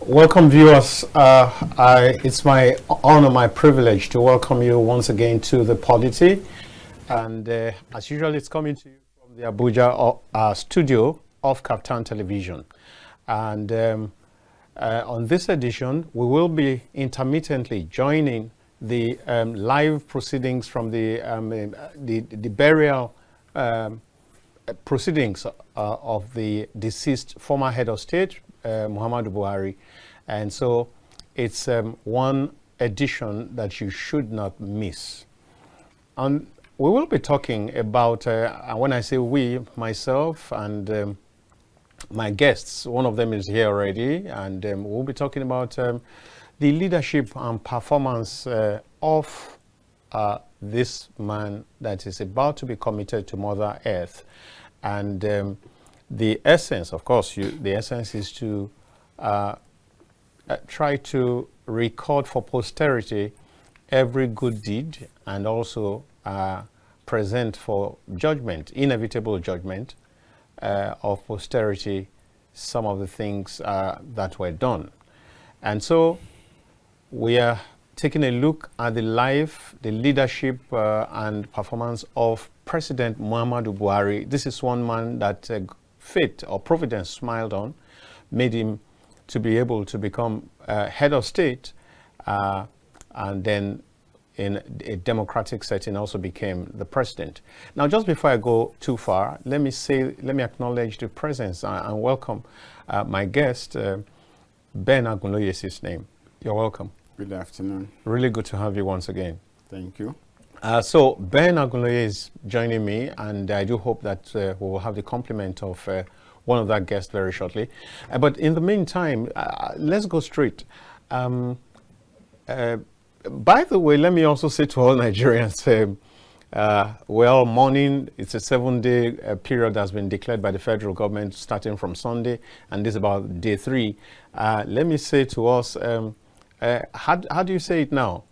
Welcome, viewers. It's my honor, my privilege to welcome you once again to the Polity. And as usual, it's coming to you from the Abuja studio of Captain Television. And on this edition, we will be intermittently joining the live proceedings from the burial proceedings of the deceased former head of state, MUHAMMADU Buhari. And so it's one edition that you should not miss. And we will be talking about, when I say we, myself and my guests, one of them is here already, and we'll be talking about the leadership and performance of this man that is about to be committed to Mother Earth. And the essence, of course, the essence is to try to record for posterity every good deed and also present for judgment, inevitable judgment of posterity, some of the things that were done. And so we are taking a look at the life, the leadership and performance of President Muhammadu Buhari. This is one man that fate or providence smiled on, made him to be able to become head of state, and then in a democratic setting also became the president. Now, just before I go too far, let me acknowledge the presence and welcome my guest, Ben Agunloye is his name. You're welcome. Good afternoon. Really good to have you once again. Thank you. So Ben Aguiyi is joining me, and I do hope that we will have the compliment of one of that guests very shortly. But in the meantime, let's go straight. By the way, let me also say to all Nigerians, well, morning, it's a 7-day period that's been declared by the federal government starting from Sunday, and this is about day 3. Let me say to us, how do you say it now?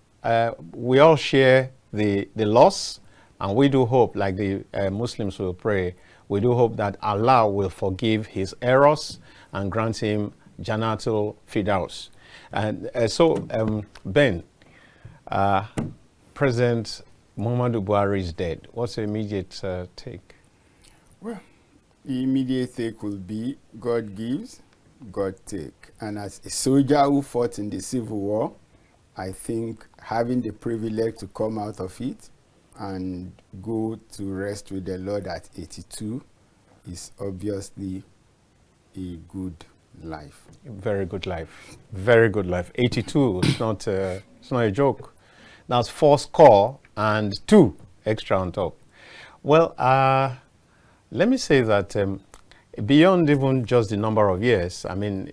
We all share the loss, and we do hope, like the Muslims will pray, we do hope that Allah will forgive his errors and grant him Jannatul Firdaus. And so, Ben, President Muhammadu Buhari is dead. What's the immediate take? Well, the immediate take will be God gives, God take. And as a soldier who fought in the Civil War, I think having the privilege to come out of it and go to rest with the Lord at 82 is obviously a good life. Very good life. Very good life. 82, it's not a joke. That's 4 score and 2 extra on top. Well, let me say that beyond even just the number of years, I mean,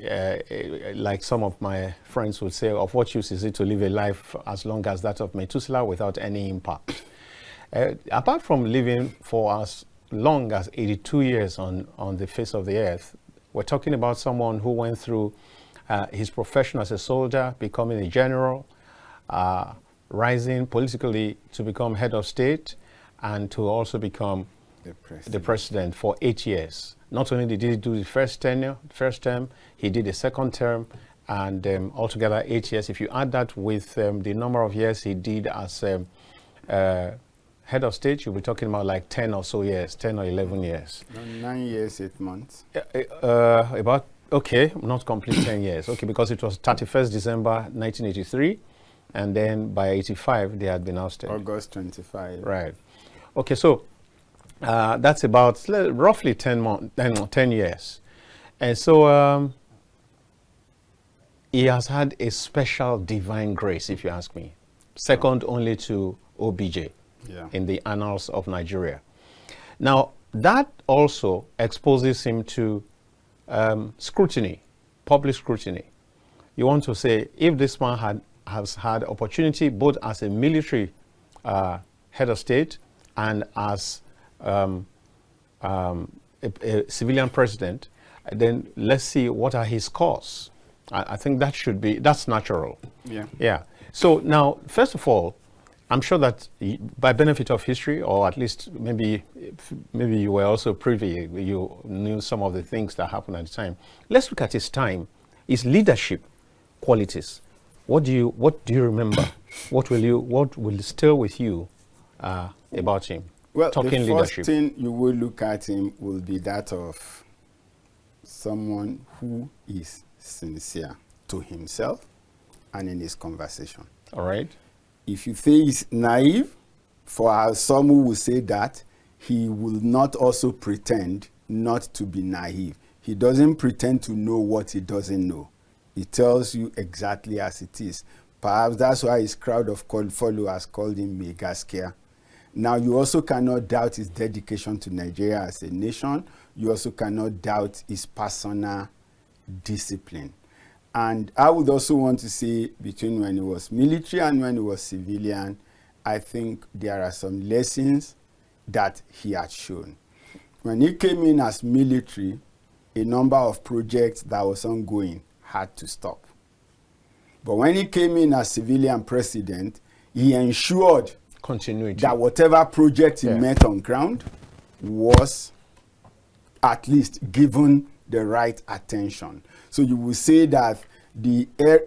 like some of my friends would say, of what use is it to live a life as long as that of Methuselah without any impact? Apart from living for as long as 82 years on the face of the earth, we're talking about someone who went through his profession as a soldier, becoming a general, rising politically to become head of state, and to also become the president for 8 years. Not only did he do the first term, he did the second term, and altogether 8 years. If you add that with the number of years he did as head of state, you'll be talking about like 10 or so years, 10 or 11 years. 9 years, 8 months. Okay, not complete 10 years. Okay, because it was 31st December 1983, and then by 85 they had been ousted. August 25. Right. Okay, so that's about roughly 10 years. And so he has had a special divine grace, if you ask me. Second only to OBJ in the annals of Nigeria. Now, that also exposes him to scrutiny, public scrutiny. You want to say, if this man has had opportunity both as a military head of state and as a civilian president, then let's see what are his scores. I think that's natural. Yeah. So now, first of all, I'm sure that by benefit of history, or at least maybe you were also privy, you knew some of the things that happened at the time. Let's look at his time, his leadership qualities. What do you remember? What will still with you about him? Well, Talking the first leadership. thing you will look at him will be that of someone who is sincere to himself and in his conversation. All right. If you say he's naive, for some who will say that, he will not also pretend not to be naive. He doesn't pretend to know what he doesn't know. He tells you exactly as it is. Perhaps that's why his crowd of followers called him Megaskia. Now, you also cannot doubt his dedication to Nigeria as a nation. You also cannot doubt his personal discipline. And I would also want to say, between when he was military and when he was civilian, I think there are some lessons that he had shown. When he came in as military, a number of projects that was ongoing had to stop. But when he came in as civilian president, he ensured continuity, that whatever project he met on ground was at least given the right attention. So you will say that he had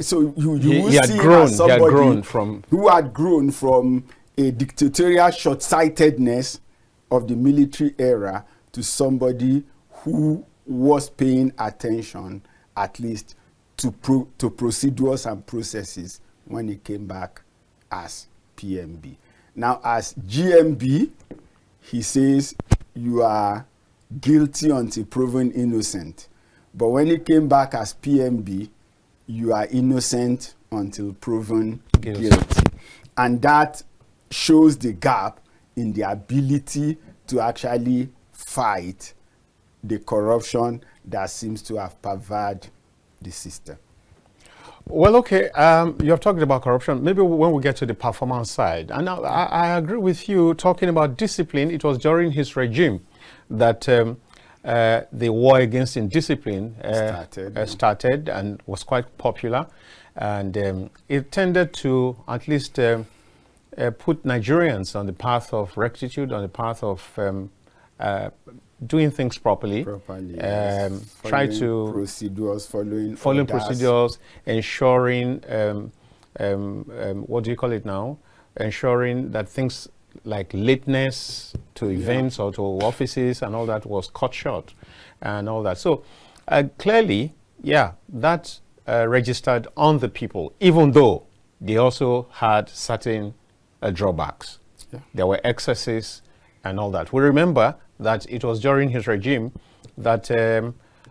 grown from a dictatorial short-sightedness of the military era to somebody who was paying attention at least to procedures and processes when he came back as PMB. Now, as GMB, he says you are guilty until proven innocent. But when he came back as PMB, you are innocent until proven guilty. And that shows the gap in the ability to actually fight the corruption that seems to have pervaded the system. Well, okay, you have talked about corruption. Maybe when we get to the performance side, and I agree with you talking about discipline. It was during his regime that the war against indiscipline started and was quite popular. And it tended to at least put Nigerians on the path of rectitude, on the path of doing things properly. Try to procedures, following procedures, ensuring what do you call it now? Ensuring that things like lateness to events or to offices and all that was cut short, and all that. So clearly, that registered on the people, even though they also had certain drawbacks. There were excesses and all that. We remember that it was during his regime that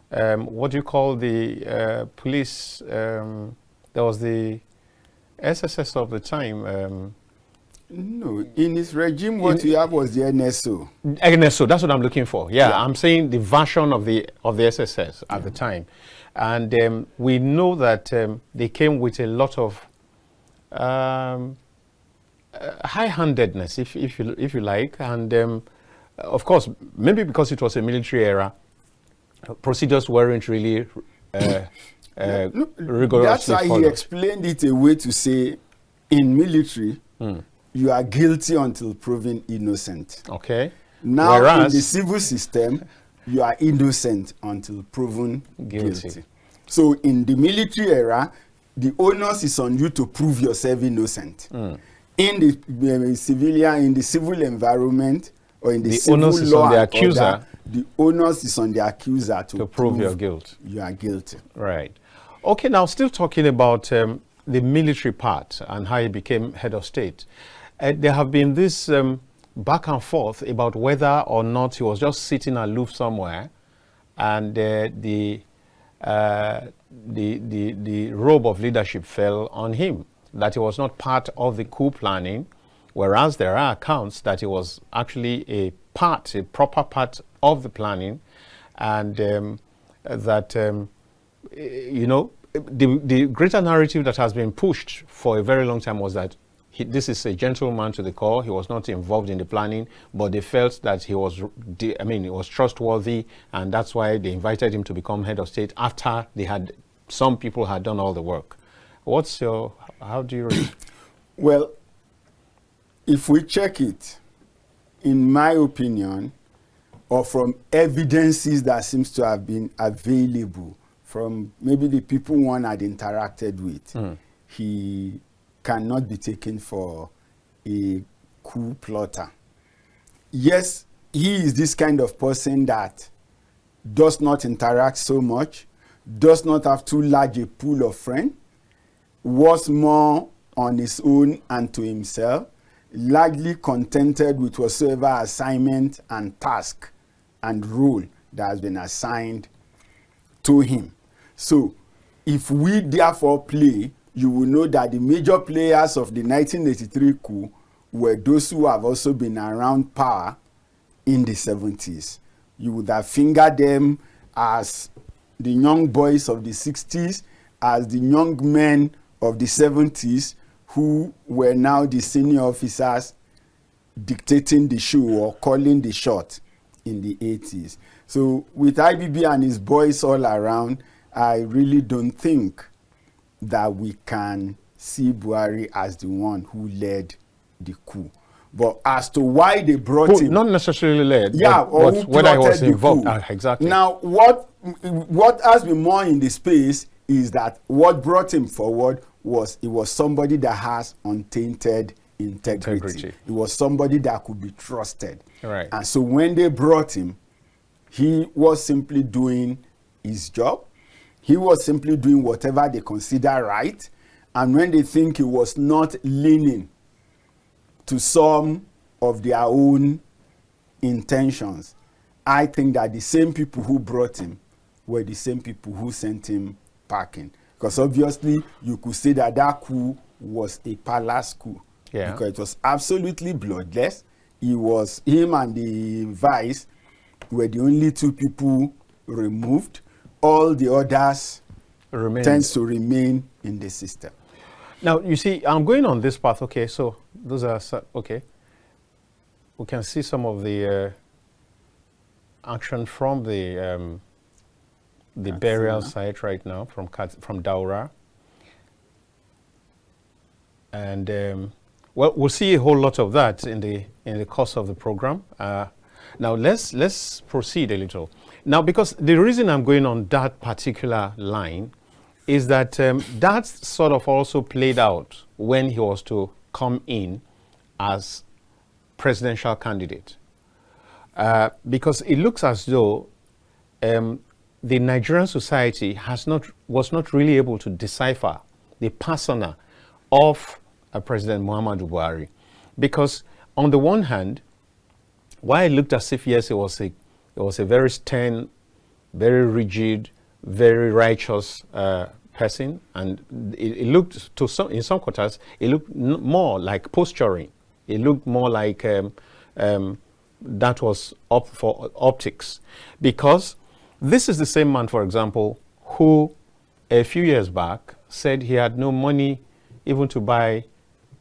what do you call the police? There was the SSS of the time. No, in his regime, what you have was the NSO. NSO, that's what I'm looking for. I'm saying the version of the SSS at the time, and we know that they came with a lot of high-handedness, if you like, and of course, maybe because it was a military era, procedures weren't really rigorously That's why followed. he explained it a way to say, in military, you are guilty until proven innocent. Okay. Now, whereas in the civil system, you are innocent until proven guilty. So, in the military era, the onus is on you to prove yourself innocent. In the civil environment, or in the civil onus is law on the accuser. Order, the onus is on the accuser to prove your guilt. You are guilty. Right. Okay, now still talking about the military part and how he became head of state. There have been this back and forth about whether or not he was just sitting aloof somewhere, and the robe of leadership fell on him, that he was not part of the coup planning, whereas there are accounts that he was actually a proper part of the planning, and that, the greater narrative that has been pushed for a very long time was that this is a gentleman to the core. He was not involved in the planning, but they felt that he was trustworthy, and that's why they invited him to become head of state after some people had done all the work. How do you read? Well, if we check it, in my opinion, or from evidences that seems to have been available from maybe the people one had interacted with, he cannot be taken for a coup plotter. Yes, he is this kind of person that does not interact so much, does not have too large a pool of friends, was more on his own and to himself, largely contented with whatsoever assignment and task and role that has been assigned to him. So if we therefore play, you will know that the major players of the 1983 coup were those who have also been around power in the 70s. You would have fingered them as the young boys of the 60s, as the young men of the 70s, who were now the senior officers dictating the show or calling the shot in the 80s. So with IBB and his boys all around, I really don't think that we can see Buhari as the one who led the coup. But as to why they brought him... Not necessarily led, yeah, but whether he was involved. Exactly. Now, what has been more in the space is that what brought him forward was it was somebody that has untainted integrity. It was somebody that could be trusted. Right. And so when they brought him, he was simply doing his job. He was simply doing whatever they consider right. And when they think he was not leaning to some of their own intentions, I think that the same people who brought him were the same people who sent him packing. Because obviously, you could say that that coup was a palace coup. Yeah. Because it was absolutely bloodless. Him and the vice were the only two people removed. All the others tends to remain in the system. Now, you see, I'm going on this path. Okay, so those are, okay. We can see some of the action from the burial site right now, from Daura. And, well, we'll see a whole lot of that in the course of the program. Now, let's proceed a little. Now, because the reason I'm going on that particular line is that that sort of also played out when he was to come in as presidential candidate. Because it looks as though the Nigerian society was not really able to decipher the persona of President Muhammadu Buhari. Because on the one hand, while it looked as if, yes, it was a very stern, very rigid, very righteous person, and it looked in some quarters, it looked more like posturing. It looked more like that was up for optics, because this is the same man, for example, who a few years back said he had no money even to buy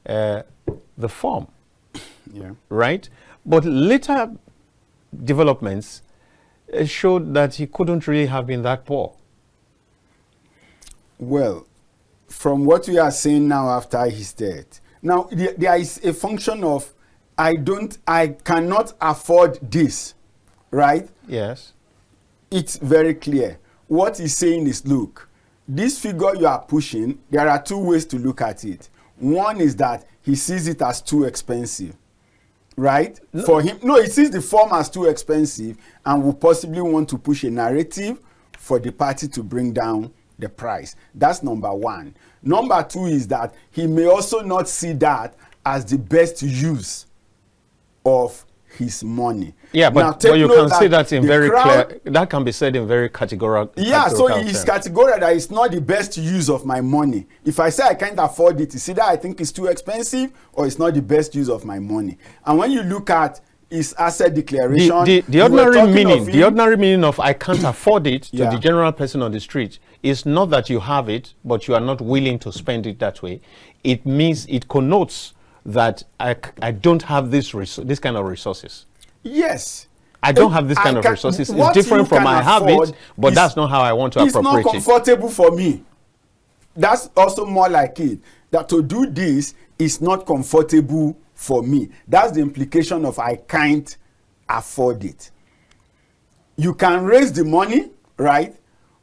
the form. Yeah. Right? But later developments showed that he couldn't really have been that poor. Well, from what we are saying now after his death, now there is a function of I cannot afford this, right? Yes. It's very clear. What he's saying is, look, this figure you are pushing, there are two ways to look at it. One is that he sees it as too expensive, right? No. For him, no, he sees the form as too expensive and will possibly want to push a narrative for the party to bring down the price. That's number one. Number two is that he may also not see that as the best use of his money. Yeah, but you can say that in very clear, that can be said in very categorical. Yeah, so it's categorical that it's not the best use of my money. If I say I can't afford it, it's either I think it's too expensive or it's not the best use of my money. And when you look at his asset declaration, the ordinary meaning of I can't afford it to the general person on the street is not that you have it, but you are not willing to spend it that way. It means, it connotes that I don't have this kind of resources. Yes. I don't have this kind of resources. It's different from I have it, but that's not how I want to appropriate it. It's not comfortable for me. That's also more like it. That to do this is not comfortable for me. That's the implication of I can't afford it. You can raise the money, right?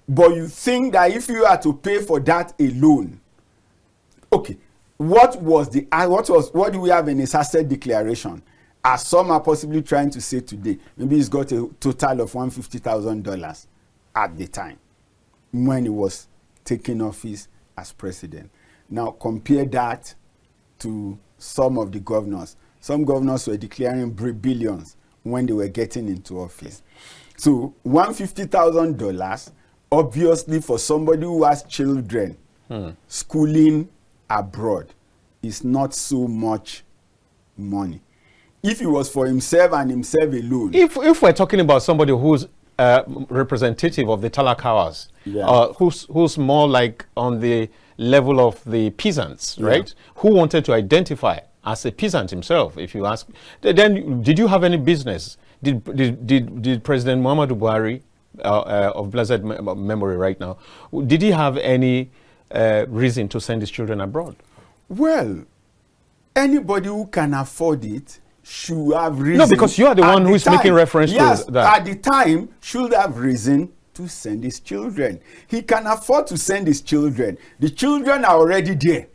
But you think that if you are to pay for that alone, okay, what do we have in his asset declaration? As some are possibly trying to say today, maybe he's got a total of $150,000 at the time when he was taking office as president. Now compare that to some of the governors. Some governors were declaring billions when they were getting into office. So $150,000, obviously for somebody who has children schooling abroad, is not so much money. If it was for himself and himself alone. If we're talking about somebody who's representative of the Talakawas, who's more like on the level of the peasants, right? Who wanted to identify as a peasant himself, if you ask. Then did you have any business? Did President Muhammadu Buhari, of blessed memory right now, did he have any reason to send his children abroad? Well, anybody who can afford it should have reason. No, because you are the one who is making reference to that. At the time, should have reason to send his children. He can afford to send his children. The children are already there.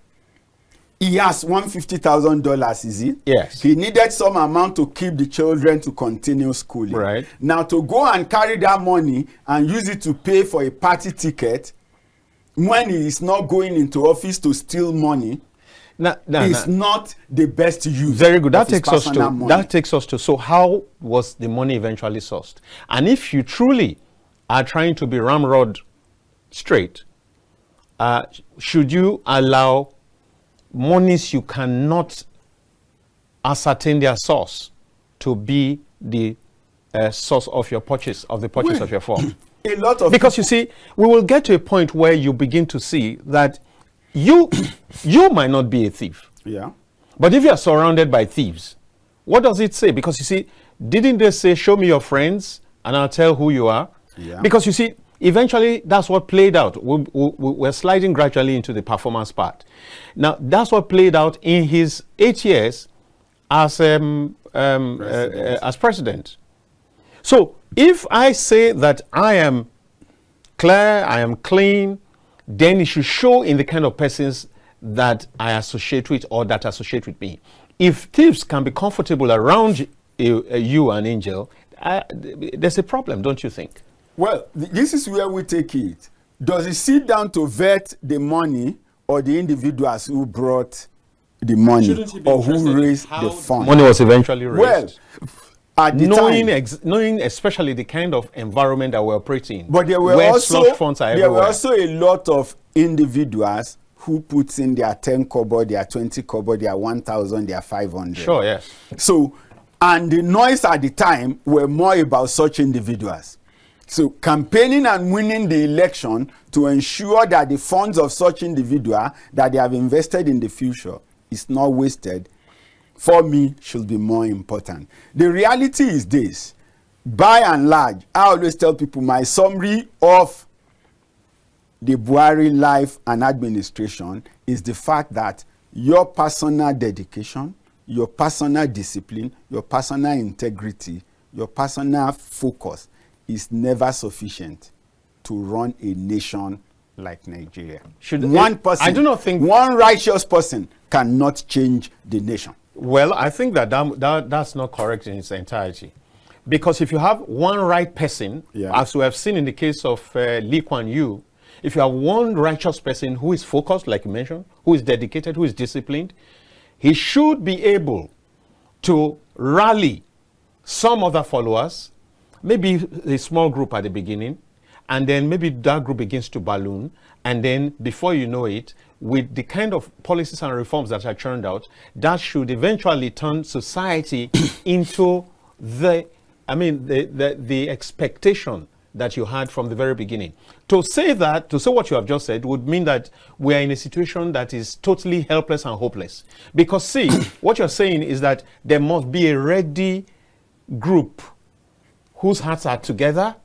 He has $150,000, is it? Yes. He needed some amount to keep the children to continue schooling. Right. Now, to go and carry that money and use it to pay for a party ticket when he is not going into office to steal money, is not the best use. Very good. That takes us to so how was the money eventually sourced? And if you truly are trying to be ramrod straight, should you allow monies you cannot ascertain their source to be the source of your purchase, of the purchase of your phone? A lot of because you see, we will get to a point where you begin to see that you might not be a thief. Yeah. But if you are surrounded by thieves, what does it say? Because you see, didn't they say, show me your friends and I'll tell who you are? Yeah. Because you see, eventually that's what played out. We're sliding gradually into the performance part. Now, that's what played out in his 8 years as president. So if I say that I am clear, I am clean, then it should show in the kind of persons that I associate with or that associate with me. If thieves can be comfortable around you, an angel, there's a problem, don't you think? Well, this is where we take it. Does it sit down to vet the money or the individuals who brought the money or who raised the fund? Money was eventually raised. Well, at the knowing especially the kind of environment that we're operating in, but there were also a lot of individuals who puts in their 10 kobo, their 20 kobo, their 1,000, their 500. Sure, yes. So, and the noise at the time were more about such individuals. So campaigning and winning the election to ensure that the funds of such individual that they have invested in the future is not wasted, for me, should be more important. The reality is this. By and large, I always tell people my summary of the Buhari life and administration is the fact that your personal dedication, your personal discipline, your personal integrity, your personal focus is never sufficient to run a nation like Nigeria. One righteous person cannot change the nation. Well, I think that's not correct in its entirety. Because if you have one right person, as we have seen in the case of Lee Kuan Yew, if you have one righteous person who is focused, like you mentioned, who is dedicated, who is disciplined, he should be able to rally some other followers, maybe a small group at the beginning, and then maybe that group begins to balloon, and then before you know it, with the kind of policies and reforms that are churned out, that should eventually turn society into the expectation that you had from the very beginning. To say what you have just said would mean that we are in a situation that is totally helpless and hopeless. Because see, what you're saying is that there must be a ready group whose hearts are together,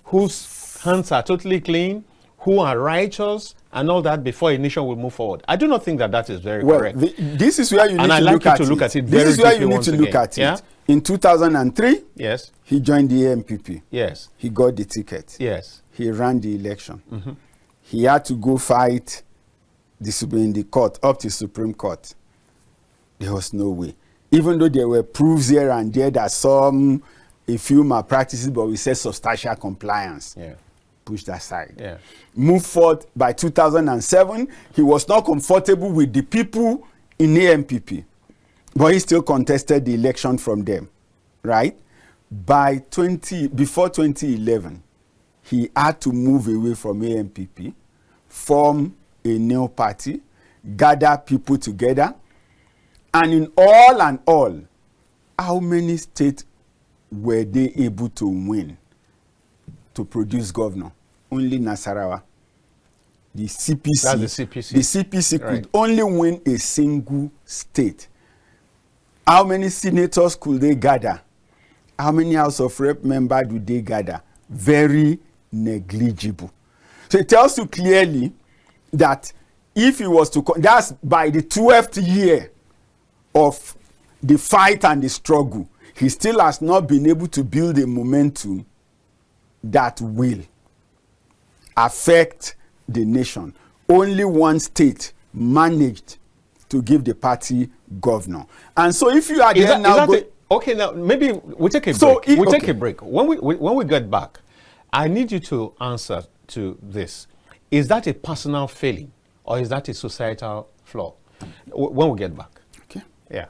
whose hands are totally clean, who are righteous, and all that before a nation will move forward. I do not think that is very correct. This is where you need to look at it. This is where you need to look at it. In 2003, yes, he joined the AMPP. Yes. He got the ticket. Yes. he ran the election. He had to go fight in the court, up to Supreme Court. There was no way. Even though there were proofs here and there that a few malpractices, but we said substantial compliance. Yeah. Pushed aside. Yeah. Moved forward by 2007. He was not comfortable with the people in AMPP, but he still contested the election from them, right? Before 2011, he had to move away from AMPP, form a new party, gather people together, and in all, how many states were they able to win to produce governor? Only Nasarawa. The CPC. That's the CPC. The CPC right. could only win a single state. How many senators could they gather? How many House of Rep members do they gather? Very negligible. So it tells you clearly that if he was to, that's by the 12th year of the fight and the struggle, he still has not been able to build a momentum that will affect the nation. Only one state managed to give the party governor. And so if you are there now... Okay, now maybe we take a break. Take a break. When we get back, I need you to answer to this. Is that a personal failing or is that a societal flaw? When we get back. Okay. Yeah.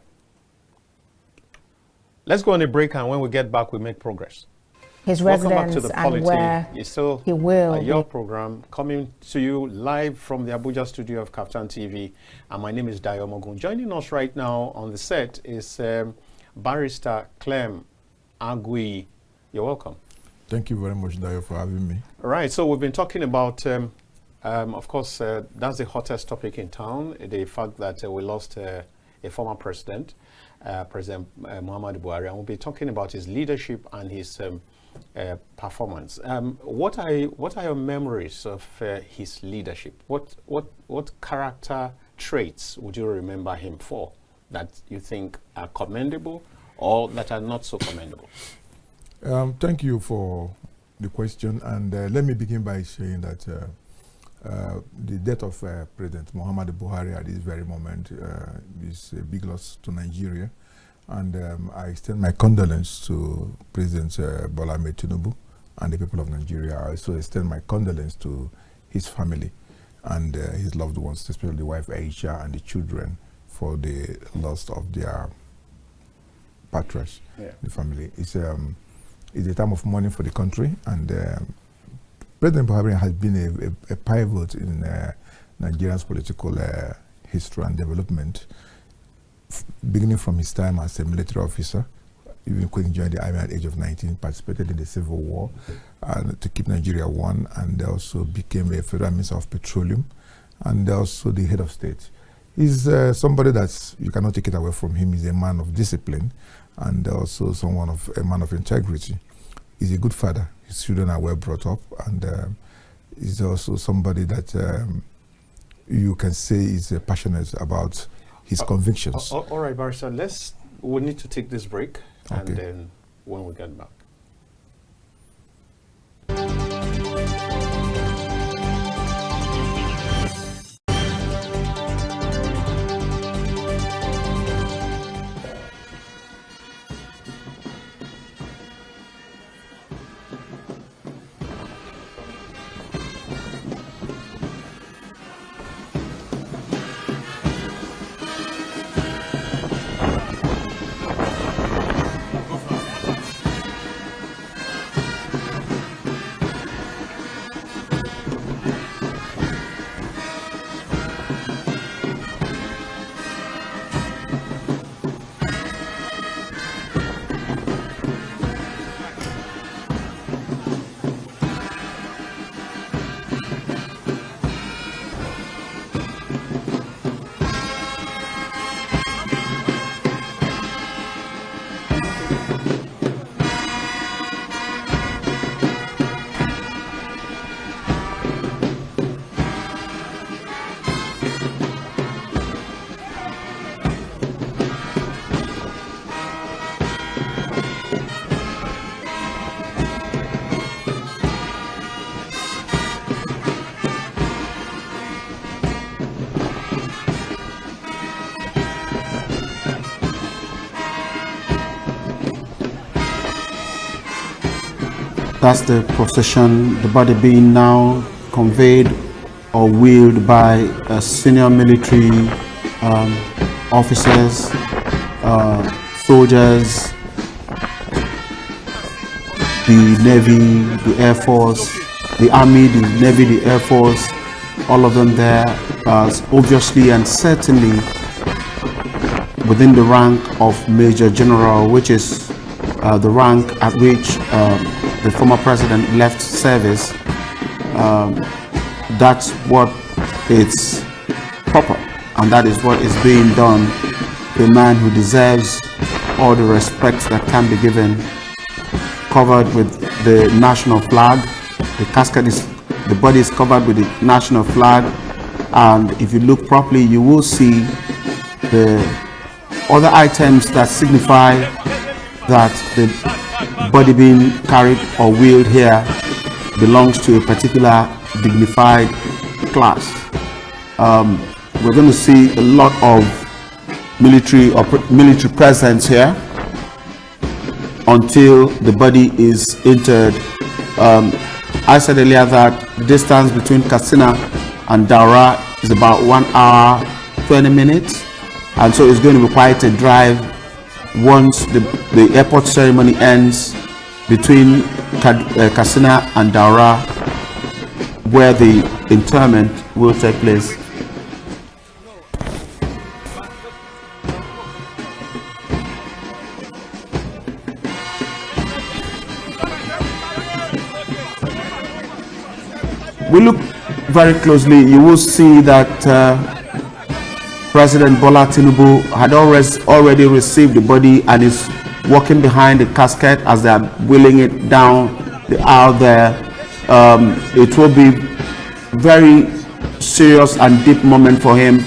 Let's go on a break, and when we get back, we make progress. His Welcome residence back to the and Polity. where It's still he will your program coming to you live from the Abuja studio of Kaftan TV, and my name is Dayo Mogun. Joining us right now on the set is Barrister Clem Aguiyi. You're welcome. Thank you very much, Dayo, for having me. All right, so we've been talking about, of course, that's the hottest topic in town, the fact that we lost a former president, President Muhammadu Buhari, and we'll be talking about his leadership and his performance. What are your memories of his leadership? What character traits would you remember him for that you think are commendable or that are not so commendable? Thank you for the question, and let me begin by saying that the death of President Muhammadu Buhari at this very moment is a big loss to Nigeria, and I extend my condolence to President Bola Ahmed Tinubu and the people of Nigeria. I also extend my condolence to his family and his loved ones, especially the wife Aisha and the children, for the loss of their patriarch, the family. It's a time of mourning for the country, and President Buhari has been a pivot in Nigeria's political history and development, beginning from his time as a military officer, even when he joined the army at the age of 19, participated in the Civil War to keep Nigeria one, and also became a federal minister of petroleum, and also the head of state. He's somebody that you cannot take it away from him. He's a man of discipline, and also a man of integrity. He's a good father. His children are well brought up, and he's also somebody that you can say is passionate about his convictions. All right, Barrister, we need to take this break, and then when we get back. That's the procession, the body being now conveyed or wheeled by senior military officers, soldiers, the Navy, the Air Force, the Army, the Navy, the Air Force, all of them there, obviously and certainly within the rank of Major General, which is the rank at which the former president left service. That's what is proper, and that is what is being done to a man who deserves all the respect that can be given, covered with the national flag. The casket is, the body is covered with the national flag, and if you look properly, you will see the other items that signify that the body being carried or wheeled here belongs to a particular dignified class. We're going to see a lot of military presence here until the body is interred. I said earlier that the distance between Katsina and Daura is about 1 hour 20 minutes, and so it's going to require a drive once the airport ceremony ends between Katsina and Daura, where the interment will take place. We look very closely, you will see that President Bola Tinubu had already received the body and is walking behind the casket as they are wheeling it down the aisle there. It will be very serious and deep moment for him,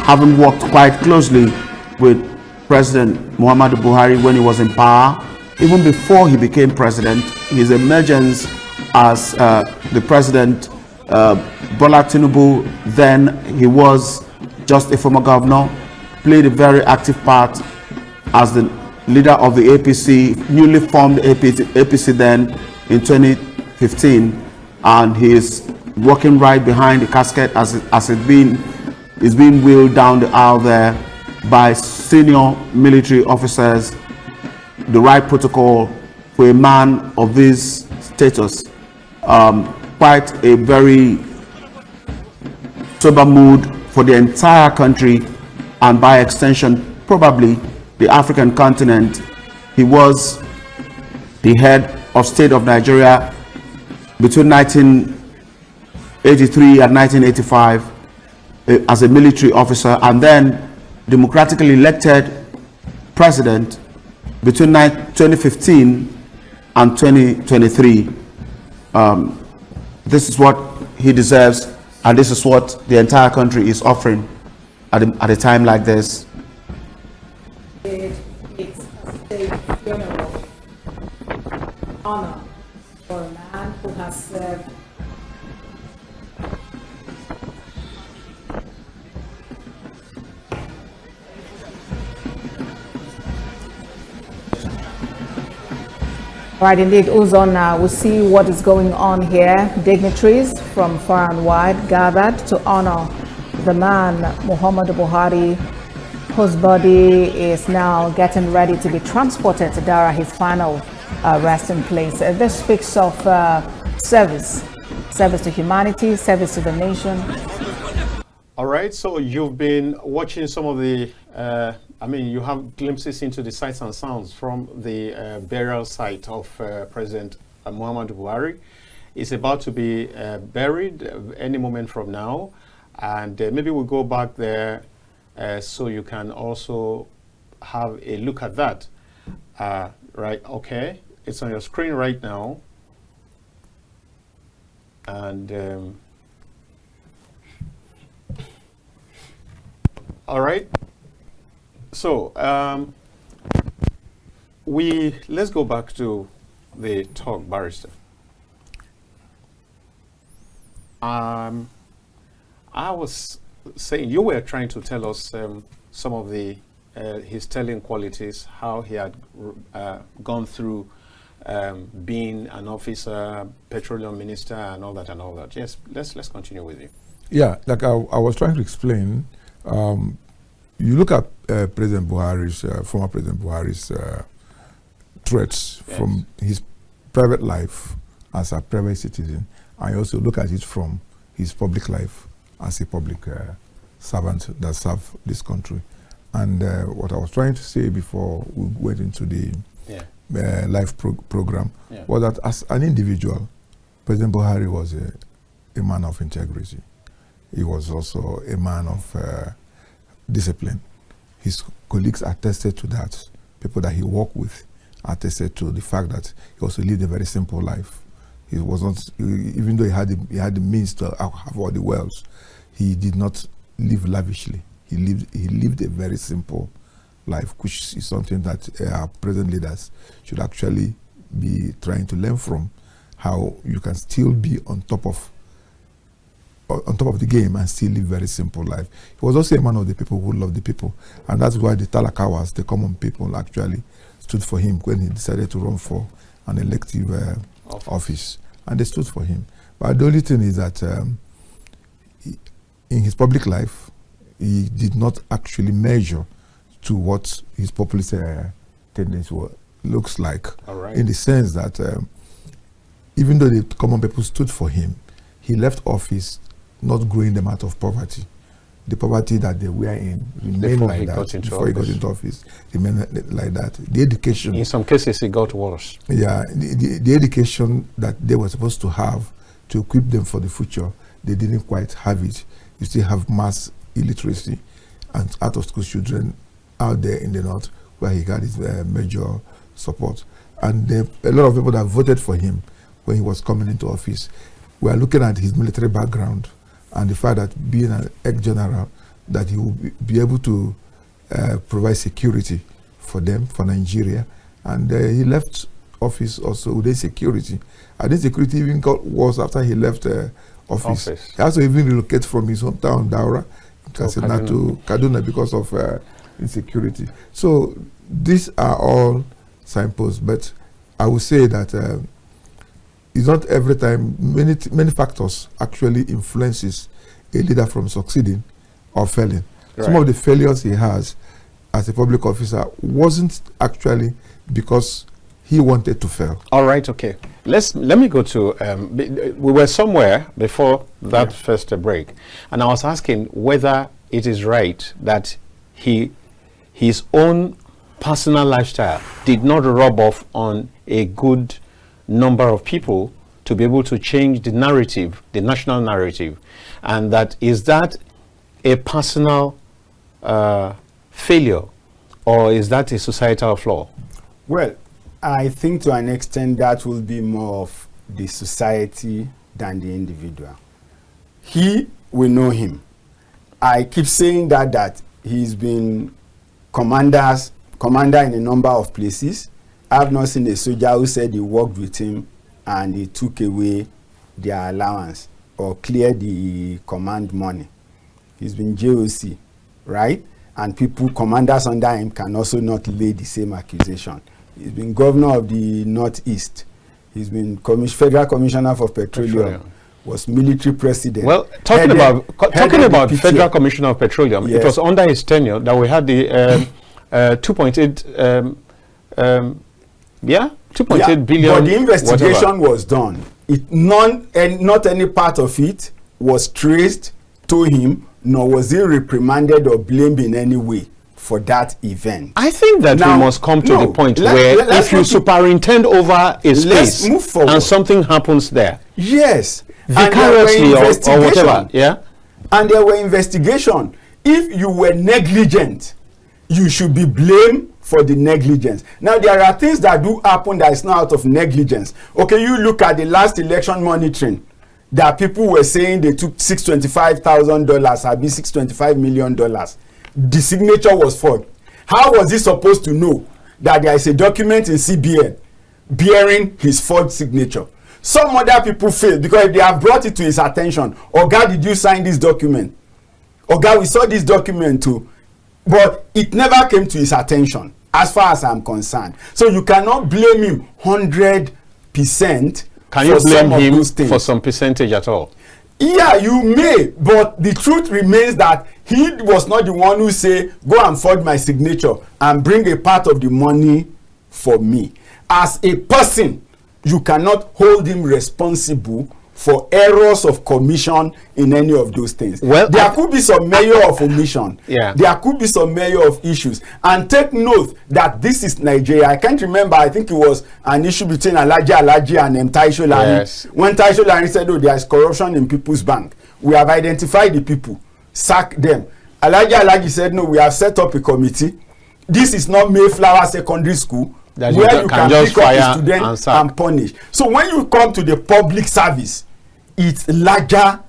having worked quite closely with President Muhammadu Buhari when he was in power. Even before he became president, his emergence as the president, Bola Tinubu, then he was just a former governor, played a very active part as the leader of the APC, newly formed APC then in 2015, and he is walking right behind the casket as it's being wheeled down the aisle there by senior military officers. The right protocol for a man of this status. Quite a very sober mood for the entire country, and by extension probably the African continent. He was the head of state of Nigeria between 1983 and 1985 as a military officer, and then democratically elected president between 2015 and 2023. This is what he deserves, and this is what the entire country is offering at a time like this. It's a state funeral honor for a man who has served Right, indeed, Uzon, we'll see what is going on here. Dignitaries from far and wide gathered to honor the man, Muhammadu Buhari, whose body is now getting ready to be transported to Daura, his final resting place. This speaks of service to humanity, service to the nation. All right, so you've been watching some of the you have glimpses into the sights and sounds from the burial site of President Muhammadu Buhari. He's about to be buried any moment from now, and maybe we'll go back there so you can also have a look at that. Right, okay, it's on your screen right now, and all right. So let's go back to the talk, Barrister. I was saying you were trying to tell us some of the his telling qualities, how he had gone through being an officer, petroleum minister, and all that and all that. Yes, let's continue with you. Yeah, like I was trying to explain, you look at President Buhari's, former President Buhari's threats from his private life as a private citizen, and you also look at it from his public life as a public servant that served this country. And what I was trying to say before we went into the live program was that as an individual, President Buhari was a man of integrity. He was also a man of discipline. His colleagues attested to that. People that he worked with attested to the fact that he also lived a very simple life. He was not, even though he had the means to have all the wealth, he did not live lavishly. He lived a very simple life, which is something that our present leaders should actually be trying to learn from. How you can still be on top of the game and still live very simple life. He was also a man of the people who loved the people, and that's why the Talakawas, the common people, actually stood for him when he decided to run for an elective office, and they stood for him. But the only thing is that in his public life, he did not actually measure to what his populist tendency looks like, in the sense that even though the common people stood for him, he left office not growing them out of poverty. The poverty that they were in remained like that before he got into office, remained like that. The education, in some cases, it got worse. Yeah, the education that they were supposed to have to equip them for the future, they didn't quite have it. You still have mass illiteracy and out-of-school children out there in the north, where he got his major support. And a lot of people that voted for him when he was coming into office were looking at his military background and the fact that being an ex-general, that he will be able to provide security for them, for Nigeria. And he left office also with insecurity. And insecurity even got worse after he left office. He also even relocated from his hometown, Daura, Kaduna, to Kaduna because of insecurity. So these are all signposts, but I would say that it's not every time. Many factors actually influences a leader from succeeding or failing. Right. Some of the failures he has as a public officer wasn't actually because he wanted to fail. All right, okay. Let me go to, we were somewhere before that first break, and I was asking whether it is right that his own personal lifestyle did not rub off on a good number of people to be able to change the narrative, the national narrative, and that is that a personal failure, or is that a societal flaw? Well, I think to an extent that will be more of the society than the individual. We know him. I keep saying that he's been commander in a number of places. I've not seen a soldier who said he worked with him and he took away their allowance or cleared the command money. He's been JOC, right? And commanders under him can also not lay the same accusation. He's been governor of the Northeast. He's been Federal Commissioner for Petroleum. Was military president. Well, talking about Federal Commissioner of Petroleum, it was under his tenure that we had the 2.8 2.8 billion. But the investigation was done. Not any part of it was traced to him, nor was he reprimanded or blamed in any way for that event. I think that we must come to the point where if you superintend over a space and something happens there. Yes. Vicariously or whatever. Yeah. And there were investigations. If you were negligent, you should be blamed for the negligence. Now, there are things that do happen that is not out of negligence. Okay, you look at the last election monitoring that people were saying they took $625,000, had been $625 million. The signature was forged. How was he supposed to know that there is a document in CBN bearing his forged signature? Some other people failed because if they have brought it to his attention, Oga, did you sign this document? Oga, we saw this document too. But it never came to his attention. as far as I'm concerned. So you cannot blame him 100%. Can you blame him for some percentage at all? Yeah, you may, but the truth remains that he was not the one who say, go and forge my signature and bring a part of the money for me. As a person, you cannot hold him responsible for errors of commission in any of those things. Well, there could be some measure of omission. Yeah. There could be some measure of issues. And take note that this is Nigeria. I can't remember, I think it was an issue between Alaji and Taisho Lani. Yes. When Taisho Lani said, oh, there is corruption in People's Bank. We have identified the people. Sack them. Alaji said, no, we have set up a committee. This is not Mayflower Secondary School that where you can just pick up fire a student and punish. So when you come to the public service, it's larger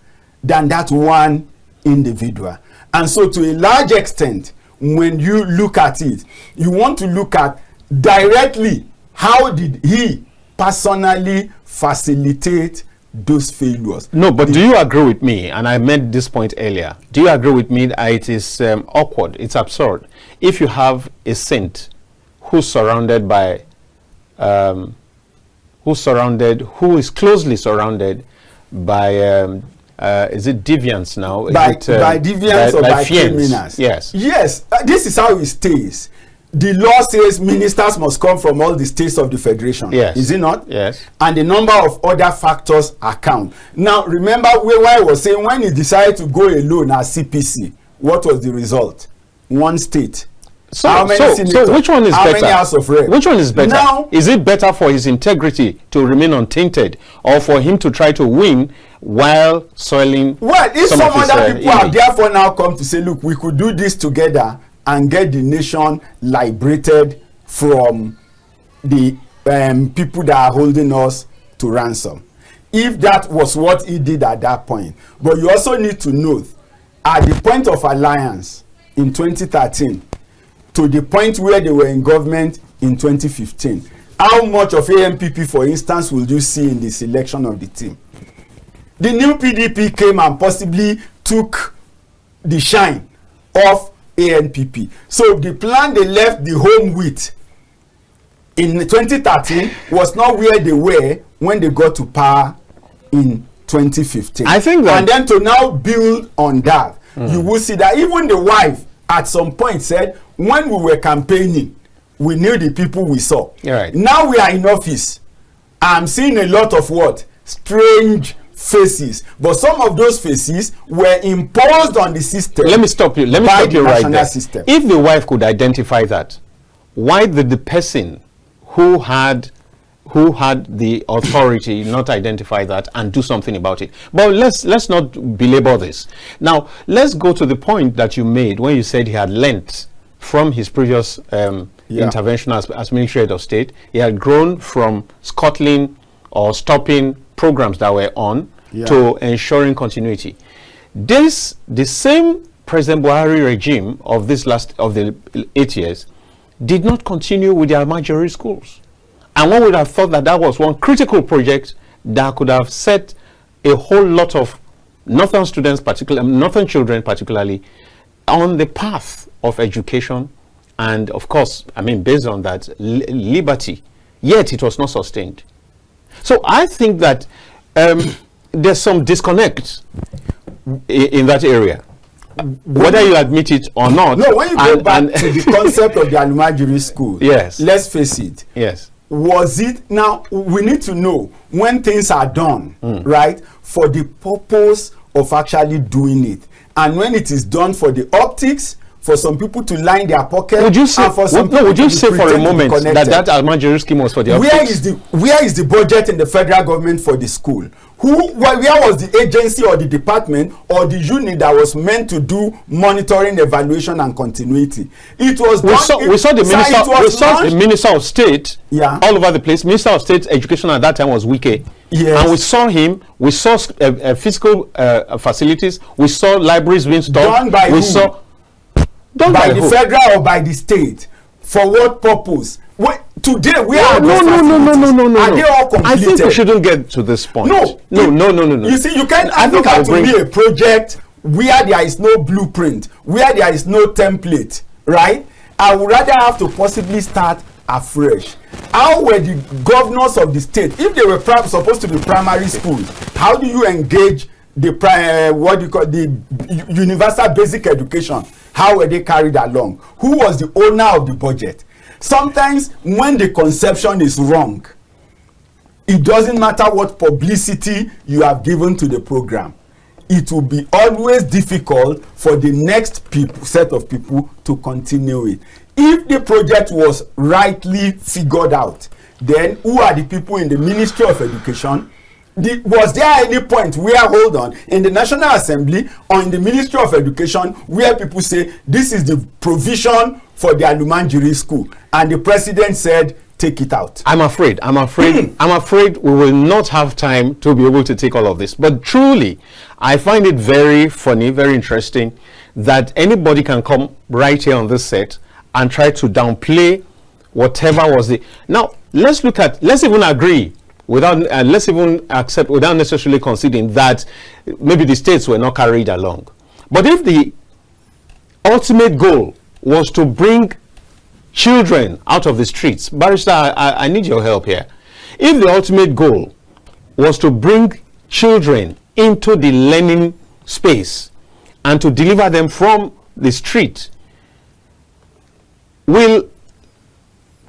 than that one individual. And so to a large extent, when you look at it, you want to look at directly how did he personally facilitate those failures. No, but do you agree with me, and I made this point earlier, do you agree with me that it is awkward, it's absurd, if you have a saint who's surrounded by, who is closely surrounded by, is it deviants now? By deviants or by criminals? Yes. Yes, this is how it stays. The law says ministers must come from all the states of the federation. Yes. Is it not? Yes. And the number of other factors account. Now, remember where I was saying when he decided to go alone as CPC, what was the result? One state. So, how many senators? So which one is how better? Many House of Rep? Which one is better? Now, is it better for his integrity to remain untainted, or for him to try to win while soiling? Well, if some other people have image? therefore now come to say, look, we could do this together and get the nation liberated from the people that are holding us to ransom. If that was what he did at that point. But you also need to note, at the point of alliance in 2013, to the point where they were in government in 2015, how much of AMPP, for instance, will you see in the selection of the team? The new PDP came and possibly took the shine off ANPP. So the plan they left the home with in 2013 was not where they were when they got to power in 2015. I think that, and then to now build on that, you will see that even the wife at some point said, when we were campaigning, we knew the people we saw. Right. Now we are in office. I'm seeing a lot of what? Strange faces, but some of those faces were imposed on the system. Let me stop you. Let me stop you right there. System. If the wife could identify that, why did the person who had the authority not identify that and do something about it? But let's not belabor this. Now let's go to the point that you made when you said he had learnt from his previous intervention as Ministry of State. He had grown from scuttling or stopping programs that were on to ensuring continuity. The same President Buhari regime of the 8 years did not continue with the Almajiri schools. And one would have thought that that was one critical project that could have set a whole lot of northern students, northern children particularly, on the path of education and, of course, I mean, based on that, liberty. Yet it was not sustained. So I think that there's some disconnect in that area, whether you admit it or not. No, when you go back to the concept of the Almajiri school, yes, let's face it. Yes. Was it, now we need to know when things are done, right, for the purpose of actually doing it, and when it is done for the optics, for some people to line their pocket. Would you say, for some would you say for a moment that Almajiri scheme was for the optics? Where is the budget in the federal government for the school? Where was the agency or the department or the unit that was meant to do monitoring, evaluation, and continuity? It was we saw the minister of state all over the place. Minister of State Education at that time was Wike. Yes. And we saw him. We saw physical facilities. We saw libraries being stopped. Done by who? By the federal or by the state? For what purpose? Today we are no. Are they all completed? I think we shouldn't get to this point. No. You see, you can't advocate to be a project where there is no blueprint, where there is no template, right? I would rather have to possibly start afresh. How were the governors of the state, if they were supposed to be primary schools, how do you engage the what do you call the universal basic education? How were they carried along? Who was the owner of the budget? Sometimes when the conception is wrong, it doesn't matter what publicity you have given to the program. It will be always difficult for the next set of people to continue it. If the project was rightly figured out, then who are the people in the Ministry of Education? Was there any point where, hold on, in the National Assembly or in the Ministry of Education where people say this is the provision for the Alumanjiri school and the president said take it out? I'm afraid we will not have time to be able to take all of this. But truly, I find it very funny, very interesting that anybody can come right here on this set and try to downplay whatever was the. Now, let's even agree without, let's even accept without necessarily conceding that maybe the states were not carried along. But if the ultimate goal was to bring children out of the streets, Barrister, I need your help here. If the ultimate goal was to bring children into the learning space and to deliver them from the street, will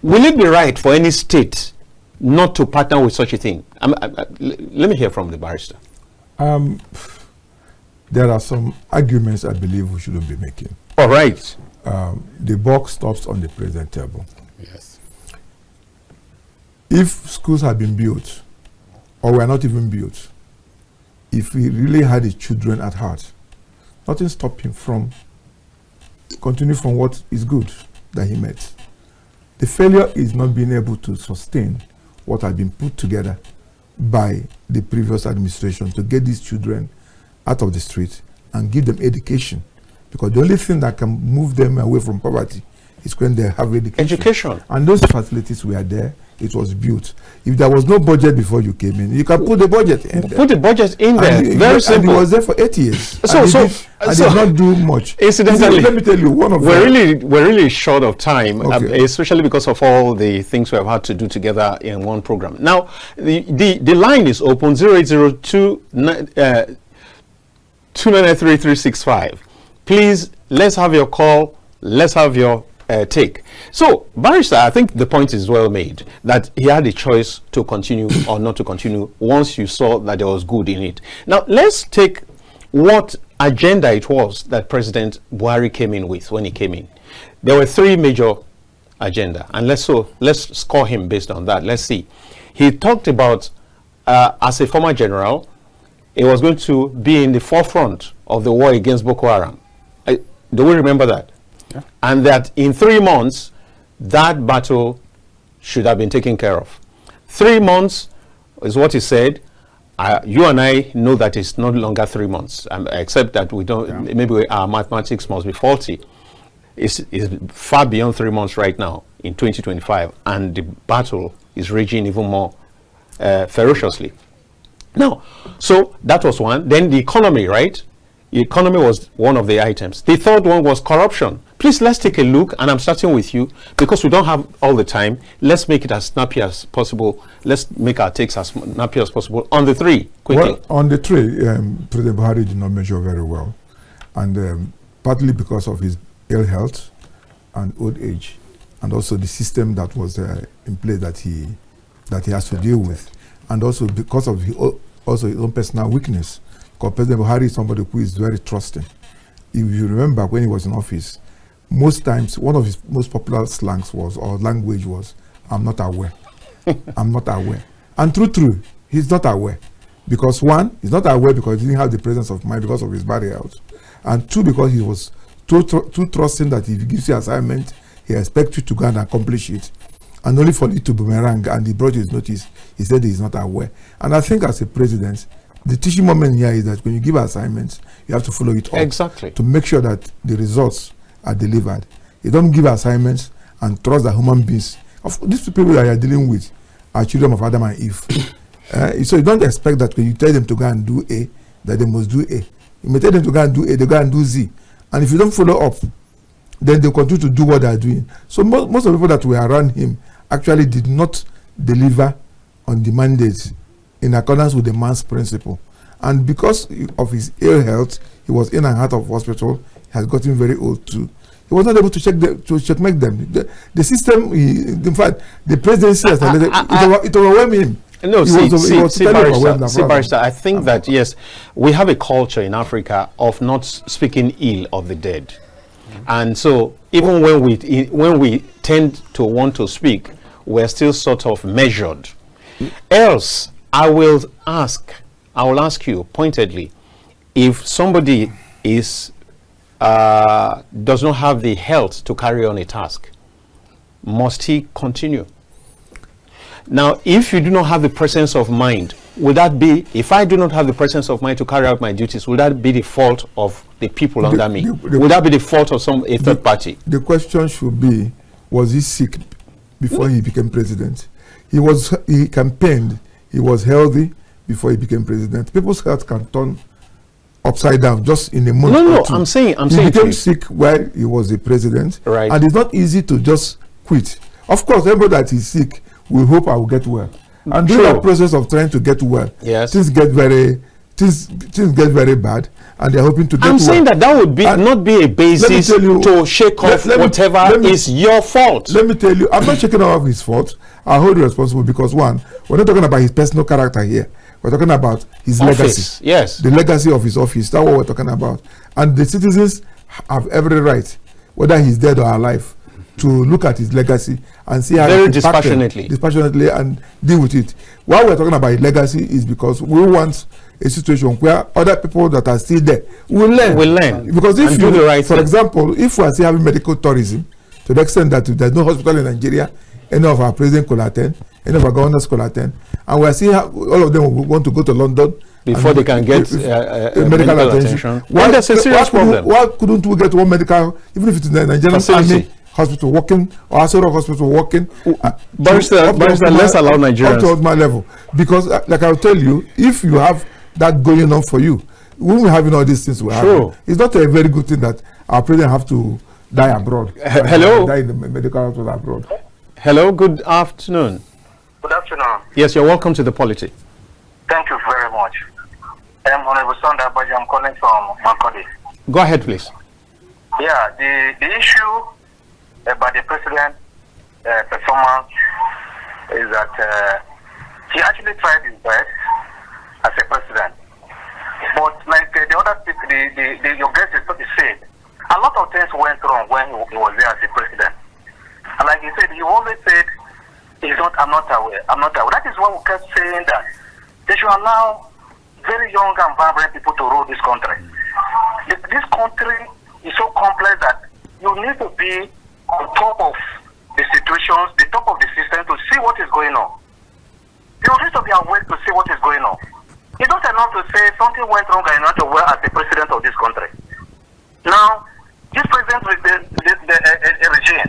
it be right for any state not to partner with such a thing? Let me hear from the barrister. There are some arguments I believe we shouldn't be making. All right. The buck stops on the present table. Yes. If schools have been built, or were not even built, if we really had the children at heart, nothing stopped him from continuing from what is good that he met. The failure is not being able to sustain what had been put together by the previous administration to get these children out of the street and give them education. Because the only thing that can move them away from poverty is when they have education. And those facilities were there. It was built. If there was no budget before you came in, you can put the budget in there. Put the budget in there. Very simple. And it was there for 8 years. So did not do much. Incidentally, let me tell you, we're really short of time, especially because of all the things we have had to do together in one program. Now, the line is open 0802 293 Please, let's have your call. Let's have your take. So, Barrister, I think the point is well made that he had a choice to continue or not to continue once you saw that there was good in it. Now, let's take what agenda it was that President Buhari came in with when he came in. There were three major agenda, and let's score him based on that. Let's see. He talked about, as a former general, he was going to be in the forefront of the war against Boko Haram. Do we remember that? Yeah. And that in 3 months, that battle should have been taken care of. 3 months is what he said. You and I know that it's no longer 3 months, except that we don't. Yeah. Maybe our mathematics must be faulty. It's far beyond 3 months right now in 2025, and the battle is raging even more ferociously. Now, so that was one. Then the economy, right? The economy was one of the items. The third one was corruption. Please, let's take a look, and I'm starting with you because we don't have all the time. Let's make it as snappy as possible. Let's make our takes as snappy as possible on the three, quickly. Well, on the three, President Buhari did not measure very well, and partly because of his ill health and old age, and also the system that was in place that he has to deal with, and also because of his own personal weakness. Because President Buhari is somebody who is very trusting. If you remember when he was in office, most times one of his most popular slangs was, or language was, "I'm not aware." I'm not aware. And true, he's not aware. Because one, he's not aware because he didn't have the presence of mind because of his bad health. And two, because he was too trusting that if he gives you assignment, he expects you to go and accomplish it. And only for it to boomerang, and he brought his notice, he said he's not aware. And I think as a president, the teaching moment here is that when you give assignments, you have to follow it up. Exactly. To make sure that the results are delivered. You don't give assignments and trust that human beings, these people that you are dealing with are children of Adam and Eve. So you don't expect that when you tell them to go and do A, that they must do A. You may tell them to go and do A, they go and do Z. And if you don't follow up, then they continue to do what they are doing. So most of the people that were around him actually did not deliver on the mandate in accordance with the man's principle. And because of his ill health, he was in and out of hospital. He has gotten very old too. He was not able to checkmate them. The system, in fact, the presidency has it overwhelmed him. No, Barrister, I think that, yes, we have a culture in Africa of not speaking ill of the dead. And so even when we tend to want to speak, we're still sort of measured. Else, I will ask you pointedly, if somebody does not have the health to carry on a task, must he continue? Now, if you do not have the presence of mind, would that be, if I do not have the presence of mind to carry out my duties, would that be the fault of the people under me? Would that be the fault of a third party? The question should be, was he sick before he became president? He campaigned, he was healthy before he became president. People's health can turn upside down just in a month. No, I'm saying he became sick while he was the president. Right. And it's not easy to just quit. Of course, everybody that is sick will hope I will get well. And during that process of trying to get well, yes, things get very bad, and they're hoping to get well. I'm saying that would be not be a basis to shake off whatever is your fault. Let me tell you, I'm not shaking off his fault. I hold you responsible because, one, we're not talking about his personal character here. We're talking about his legacy. Yes. The legacy of his office. That's what we're talking about. And the citizens have every right, whether he's dead or alive, to look at his legacy and see how very dispassionately and deal with it. Why we're talking about his legacy is because we want a situation where other people that are still there will learn. Because if you, for example, if we are still having medical tourism to the extent that there's no hospital in Nigeria, any of our presidents could attend, any of our governors could attend, and we are seeing all of them will want to go to London before they can get medical attention. That's a serious problem. Why couldn't we get one medical, even if it's in the Nigerian Army hospital working or Asoro hospital working? Barrister, let's allow Nigerians up to my level, because like I'll tell you, if you have that going on for you, when we're having all these things, it's not a very good thing that our president have to die abroad. Hello, die in the medical hospital abroad. Hello, good afternoon. Good afternoon. Yes, you're welcome to the Polity. Thank you very much. I'm Honorable Sunday, but I'm calling from Makodi. Go ahead, please. Yeah, the issue about the president performance is that he actually tried his best as a president. But like the other people, your guest is said, a lot of things went wrong when he was there as a president. And like he said, he always said, I'm not aware. That is why we kept saying that they should allow very young and vibrant people to rule this country. This country is so complex that you need to be on top of the situations, the top of the system to see what is going on. You need to be awake to see what is going on. It's not enough to say something went wrong and not aware as the president of this country. Now, this president with the regime,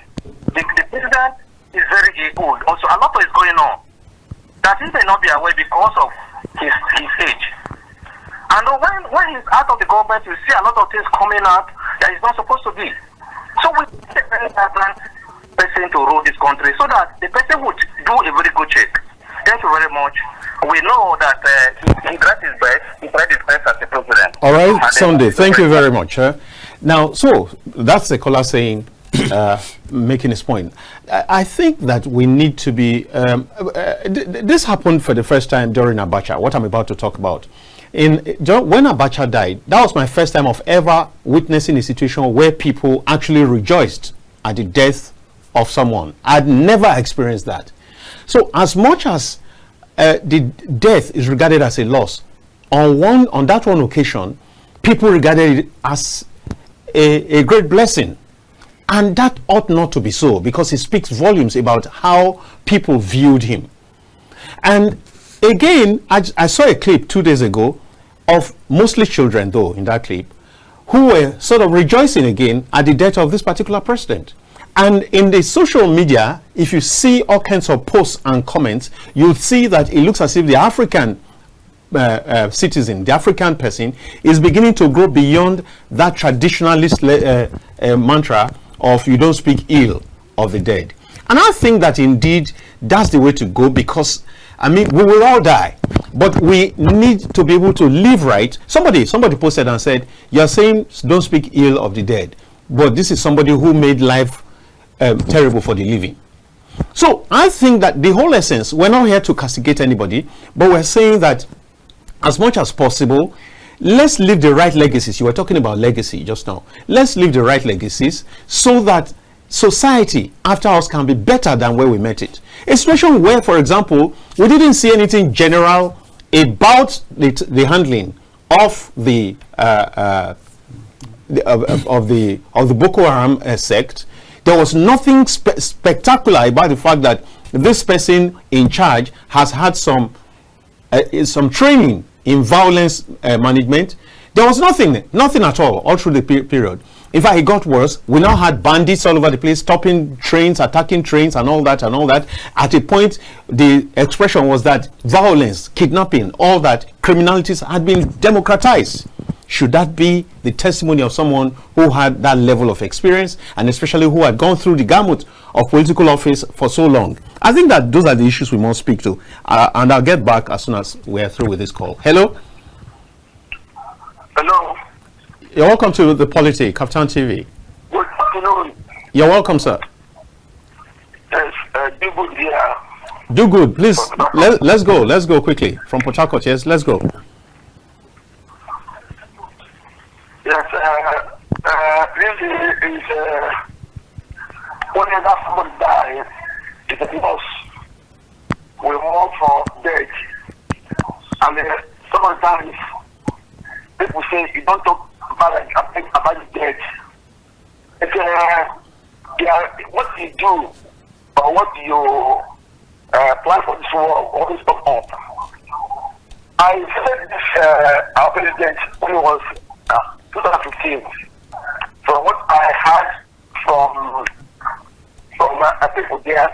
the president is very old. Also, a lot is going on that he may not be aware because of his age. And when he's out of the government, you see a lot of things coming out that he's not supposed to be. So we need a very important person to rule this country so that the person would do a very good check. Thank you very much. We know that he tried his best. He tried his best as the president. All right, Sunday. Thank you very much. Now, so that's the caller saying, making his point. I think that we need to be. This happened for the first time during Abacha. What I'm about to talk about. When Abacha died, that was my first time of ever witnessing a situation where people actually rejoiced at the death of someone. I'd never experienced that. So as much as the death is regarded as a loss, on that one occasion, people regarded it as a great blessing. And that ought not to be so, because it speaks volumes about how people viewed him. And again, I saw a clip 2 days ago of mostly children, though, in that clip, who were sort of rejoicing again at the death of this particular president. And in the social media, if you see all kinds of posts and comments, you'll see that it looks as if the African citizen, the African person, is beginning to grow beyond that traditionalist mantra of you don't speak ill of the dead. And I think that indeed that's the way to go, because I mean, we will all die, but we need to be able to live right. Somebody posted and said, you're saying don't speak ill of the dead, but this is somebody who made life terrible for the living. So I think that the whole essence, we're not here to castigate anybody, but we're saying that as much as possible, let's leave the right legacies. You were talking about legacy just now. Let's leave the right legacies so that society after us can be better than where we met it. A situation where, for example, we didn't see anything general about the handling of the Boko Haram sect. There was nothing spectacular about the fact that this person in charge has had some training in violence management. There was nothing at all through the period. In fact, it got worse. We now had bandits all over the place, stopping trains, attacking trains, and all that. At a point, the expression was that violence, kidnapping, all that, criminalities had been democratized. Should that be the testimony of someone who had that level of experience, and especially who had gone through the gamut of political office for so long? I think that those are the issues we must speak to. And I'll get back as soon as we're through with this call. Hello? Hello? You're welcome to the Polity, Captain TV. Good afternoon. You're welcome, sir. Yes, do good here. Do good, please. Let's go quickly from Port Harcourt. Yes, let's go. Yes, really is whenever somebody dies, it's a loss. We mourn for death, and sometimes people say you don't talk about the death. What you do or what you plan for this world always come up. I said this our president when he was 2015. From what I heard from people there,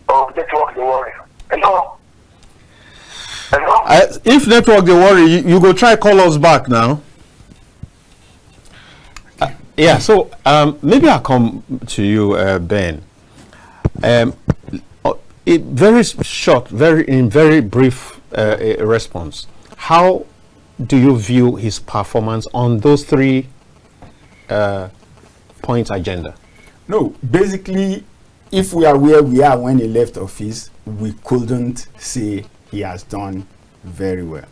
of Network the Worry. Hello? If Network the Worry, you go try call us back now. Yeah, so maybe I'll come to you, Ben. Very short, very brief response. How do you view his performance on those 3 points agenda? No, basically, if we are where we are when he left office, we couldn't say he has done very well.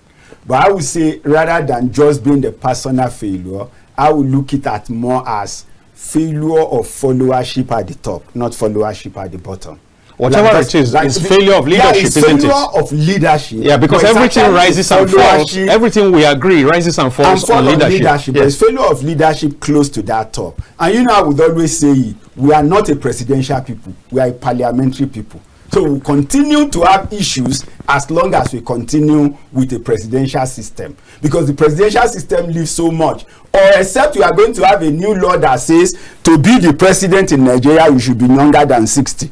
But I would say, rather than just being the personal failure, I would look it at more as failure of followership at the top, not followership at the bottom. Whatever it is, it's failure of leadership, isn't it? Failure of leadership. Yeah, because everything rises and falls. Everything we agree rises and falls on leadership. Yes. There's failure of leadership close to that top. And I would always say, we are not a presidential people. We are a parliamentary people. So we'll continue to have issues as long as we continue with a presidential system. Because the presidential system lives so much. Or except we are going to have a new law that says to be the president in Nigeria, you should be younger than 60.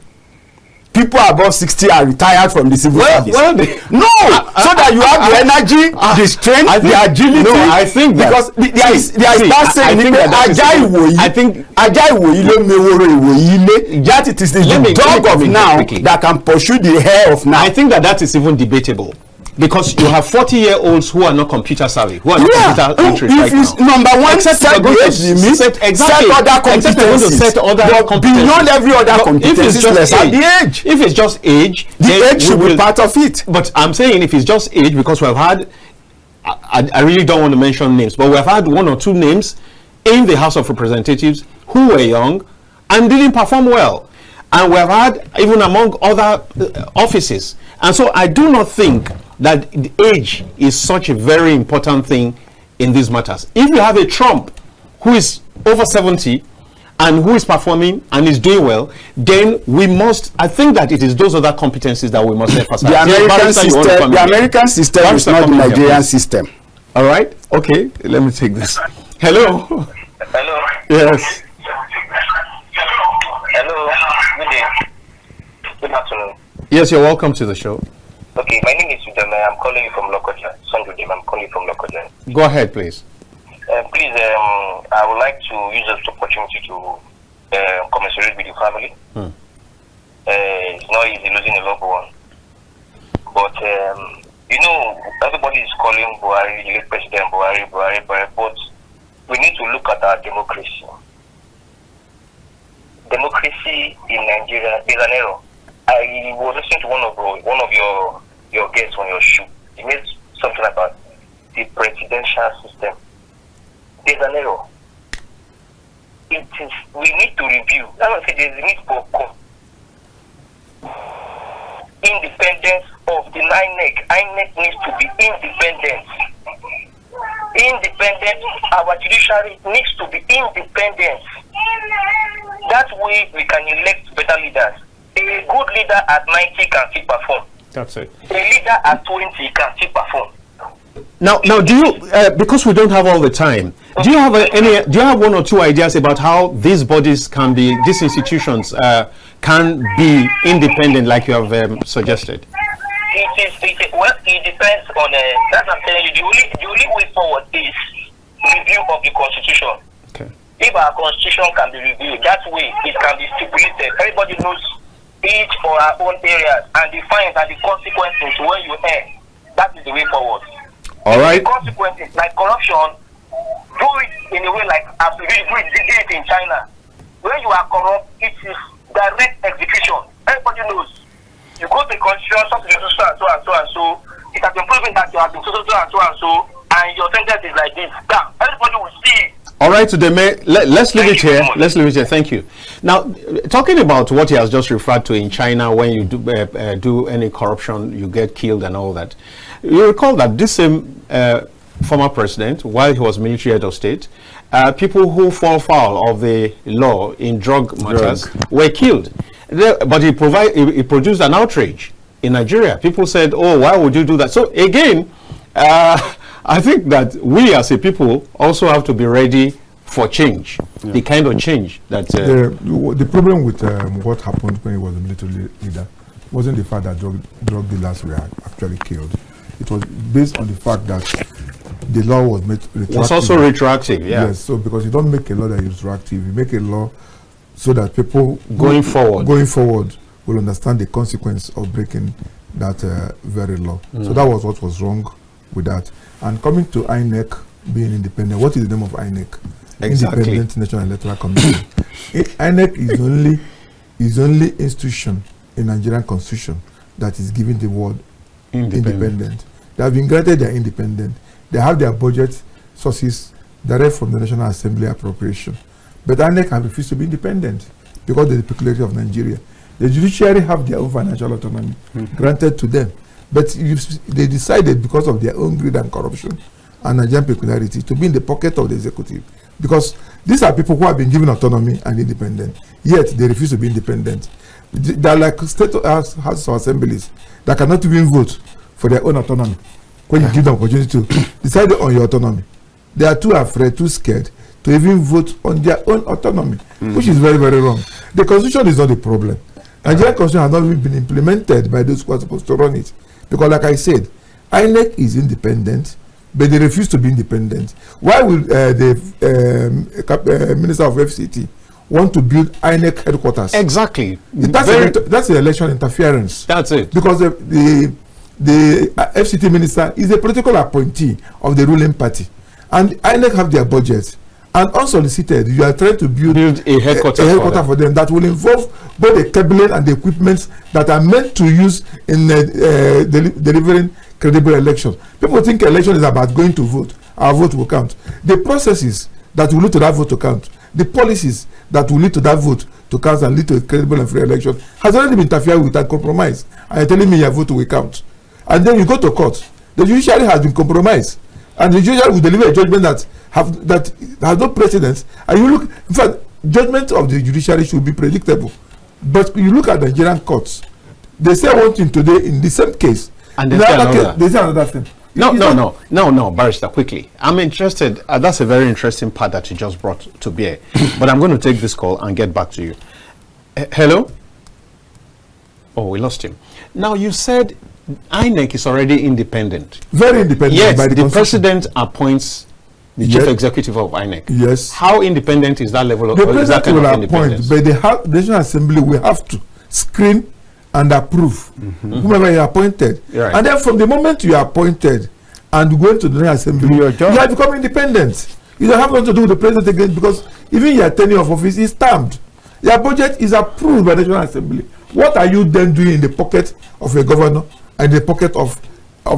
People above 60 are retired from the civil service. So that you have the energy, the strength, the agility. No, I think that because there is that saying that it is the dog of now that can pursue the hair of now. I think that is even debatable. Because you have 40-year-olds who are not computer savvy, who are not computer literate right now. Number one, set the age limit, set other competencies, but beyond every other competencies, if it's just age, the age should be part of it. But I'm saying if it's just age, because we've had, I really don't want to mention names, but we've had 1 or 2 names in the House of Representatives who were young and didn't perform well. And we've had even among other offices. And so I do not think that the age is such a very important thing in these matters. If you have a Trump who is over 70 and who is performing and is doing well, then we must, I think that it is those other competencies that we must emphasize. The American system is not the Nigerian system. All right? Okay, let me take this. Hello? Hello? Yes. Hello? Good day. Good afternoon. Yes, you're welcome to the show. Okay, my name is Udeme. I'm calling you from Lokoja. I'm calling you from Lokoja. Go ahead, please. Please, I would like to use this opportunity to commiserate with your family. It's not easy losing a loved one. But, everybody is calling Buhari, late President Buhari, but we need to look at our democracy. Democracy in Nigeria is an error. I was listening to one of your guests on your show. He made something about the presidential system. There's an error. We need to review. I would say there's a need for independence of the INEC. INEC needs to be independent. Independent. Our judiciary needs to be independent. That way we can elect better leaders. A good leader at 90 can still perform. That's it. A leader at 20 can still perform. Now, do you? Because we don't have all the time, do you have Do you have one or two ideas about how these bodies can be, these institutions can be independent, like you have suggested? It depends on. That's what I'm telling you. The only way forward is review of the constitution. Okay. If our constitution can be reviewed, that way it can be stipulated. Everybody knows each or our own areas and the fines and the consequences when you err. That is the way forward. All right. The consequences like corruption, do it in a way like as we did it in China. When you are corrupt, it is direct execution. Everybody knows. You go to the constitution, something so and so and so and so. It has been proven that you have been so and so, and your sentence is like this. Damn, everybody will see. All right, today, let's leave it here. Let's leave it here. Thank you. Now, talking about what he has just referred to in China, when you do any corruption, you get killed and all that. You recall that this same former president, while he was military head of state, people who fall foul of the law in drug matters were killed. But he produced an outrage in Nigeria. People said, "Oh, why would you do that?" So again, I think that we as a people also have to be ready for change, the kind of change that... the problem with what happened when he was a military leader wasn't the fact that drug dealers were actually killed. It was based on the fact that the law was made retroactive. Was also retroactive, yeah. Yes, so because you don't make a law that is retroactive, you make a law so that people going forward will understand the consequence of breaking that very law. So that was what was wrong with that. And coming to INEC being independent, what is the name of INEC? Exactly. Independent National Electoral Commission. INEC is only institution in Nigerian Constitution that is given the word independent. They have been granted their independence. They have their budget sources direct from the National Assembly appropriation. But INEC have refused to be independent because of the peculiarity of Nigeria. The judiciary have their own financial autonomy granted to them. But they decided, because of their own greed and corruption and Nigerian peculiarity, to be in the pocket of the executive. Because these are people who have been given autonomy and independent, yet they refuse to be independent. They are like state houses or assemblies that cannot even vote for their own autonomy. When you give them opportunity to decide on your autonomy, they are too afraid, too scared to even vote on their own autonomy, which is very, very wrong. The constitution is not the problem. Nigerian constitution has not even been implemented by those who are supposed to run it. Because like I said, INEC is independent, but they refuse to be independent. Why will the Minister of FCT want to build INEC headquarters? Exactly. That's the election interference. That's it. Because the FCT minister is a political appointee of the ruling party. And INEC have their budget. And unsolicited, you are trying to build a headquarter for them that will involve both the cabling and the equipment that are meant to use in delivering credible elections. People think election is about going to vote. Our vote will count. The processes that will lead to that vote to count, the policies that will lead to that vote to count and lead to a credible and free election has already been interfered with and compromised. And you're telling me your vote will count. And then you go to court. The judiciary has been compromised. And the judiciary will deliver a judgment that has no precedence. And you look, in fact, judgment of the judiciary should be predictable. But you look at the Nigerian courts, they say one thing today in the same case. And they say another. They say another thing. No, Barrister, quickly. I'm interested. That's a very interesting part that you just brought to bear. But I'm going to take this call and get back to you. Hello? Oh, we lost him. Now, you said INEC is already independent. Very independent. Yes, the president appoints The chief executive of INEC. Yes. How independent is that level of the is that president kind will of appoint, independence? but the National Assembly will have to screen and approve whomever you appointed. Right. And then from the moment you are appointed and go into the National Assembly, your job. you have become independent. You don't have nothing to do with the president again, because even your tenure of office is stamped. Your budget is approved by the National Assembly. What are you then doing in the pocket of a governor and the pocket of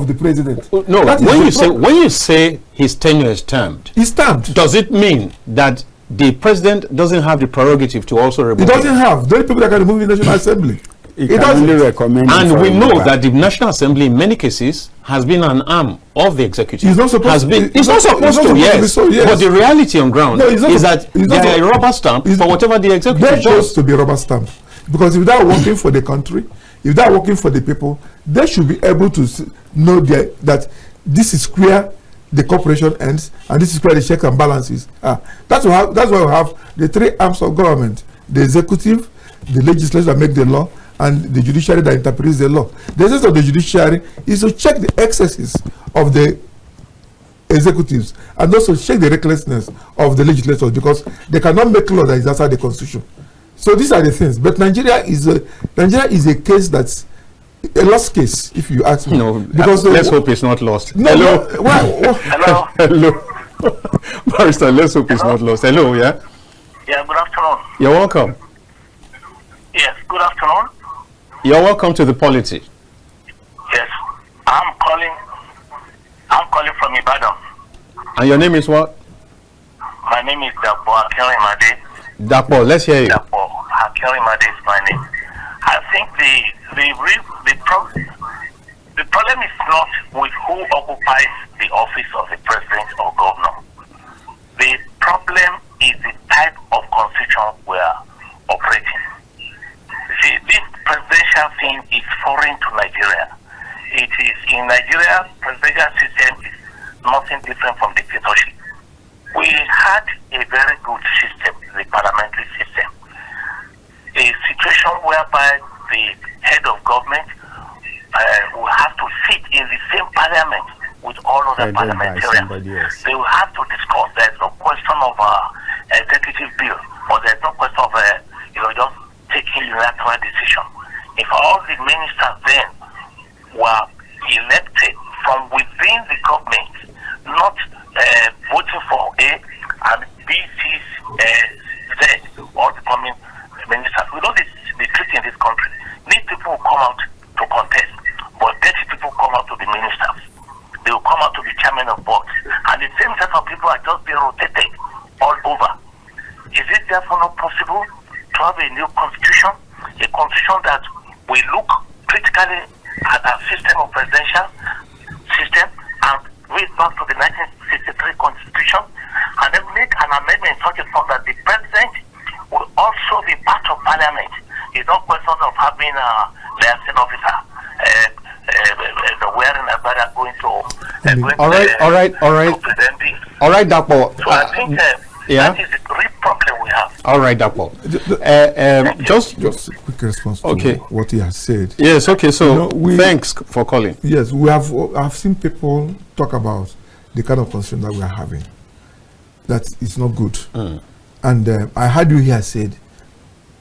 the president? No, when you say his tenure is termed, it's stamped. does it mean that the president doesn't have the prerogative to also remove It doesn't have. The only people that can remove the National Assembly. It It can doesn't. only recommend. And we know that the National Assembly, in many cases, has been an arm of the executive. It's not supposed has to been, be- it's not supposed to, yes. be so, yes. But the reality on ground No, it's not is sup- that it's not they are sup- a rubber stamp it's- for whatever the executive They're does. supposed to be rubber stamp, because if they're working for the country, if they're working for the people, they should be able to know that this is where the corporation ends and this is where the checks and balances are. That's why we have the three arms of government: the executive, the legislature that make the law, and the judiciary that interprets the law. The essence of the judiciary is to check the excesses of the executives and also check the recklessness of the legislators, because they cannot make law that is outside the constitution. So these are the things. But Nigeria is a case that's a lost case, if you ask me. No, because let's hope it's not lost. No, Hello. Hello. Hello. Barrister, let's hope it's not lost. Hello, yeah? Yeah, good afternoon. You're welcome. Yes, good afternoon. You're welcome to the polity. Yes, I'm calling from Ibadan. And your name is what? My name is Dapo Akinrimade. Dapo, let's hear you. Dapo Akinrimade is my name. I think the problem is not with who occupies the office of the president or governor. The problem is the type of constitution we are operating. See, this presidential thing is foreign to Nigeria. It is in Nigeria, presidential system is nothing different from dictatorship. We had a very good system, the parliamentary system. A situation whereby the head of government will have to sit in the same parliament with all other parliamentarians. They will have to discuss. There's no question of executive bill, or there's no question of just taking unilateral decision. If all the ministers then were elected from within the government, not voting for A and B, C, Z, all becoming ministers. We know the truth in this country. These people will come out to contest, but dirty people come out to be ministers. They will come out to be chairman of boards, and the same set of people are just being rotated all over. Is it therefore not possible to have a new constitution, a constitution that will look critically at our system of presidential system and read back to the 1963 constitution, and then make an amendment in such a form that the president will also be part of parliament? It's not question of having a liaison officer wearing a banner going to All right, Dapo. So I think that is the real problem we have. All right, Dapo. Just a quick response to Okay. what he has said. yes, okay. So thanks for calling. Yes, I've seen people talk about the kind of constitution that we are having. That is not good. And I heard you here said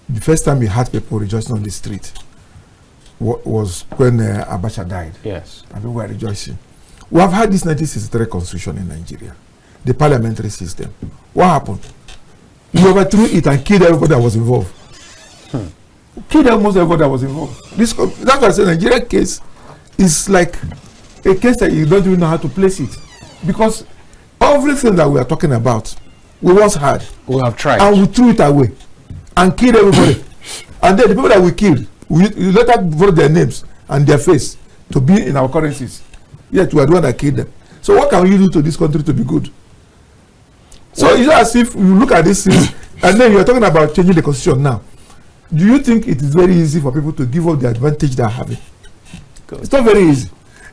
the first time we had people rejoicing on the street was when Abacha died. Yes. And we were rejoicing. We have had this 1963 constitution in Nigeria, the parliamentary system. What happened? You overthrew it and killed everybody that was involved. Killed almost everybody that was involved. That's why I say Nigeria case is like a case that you don't even know how to place it, because everything that we are talking about, we once had. We have tried. And we threw it away and killed everybody. And then the people that we killed, we later vote their names and their face to be in our currencies. Yet we are the one that killed them. So what can you do to this country to be good? So it's not as if you look at this thing and then you're talking about changing the constitution now. Do you think it is very easy for people to give up the advantage they are having? Good. It's not very easy.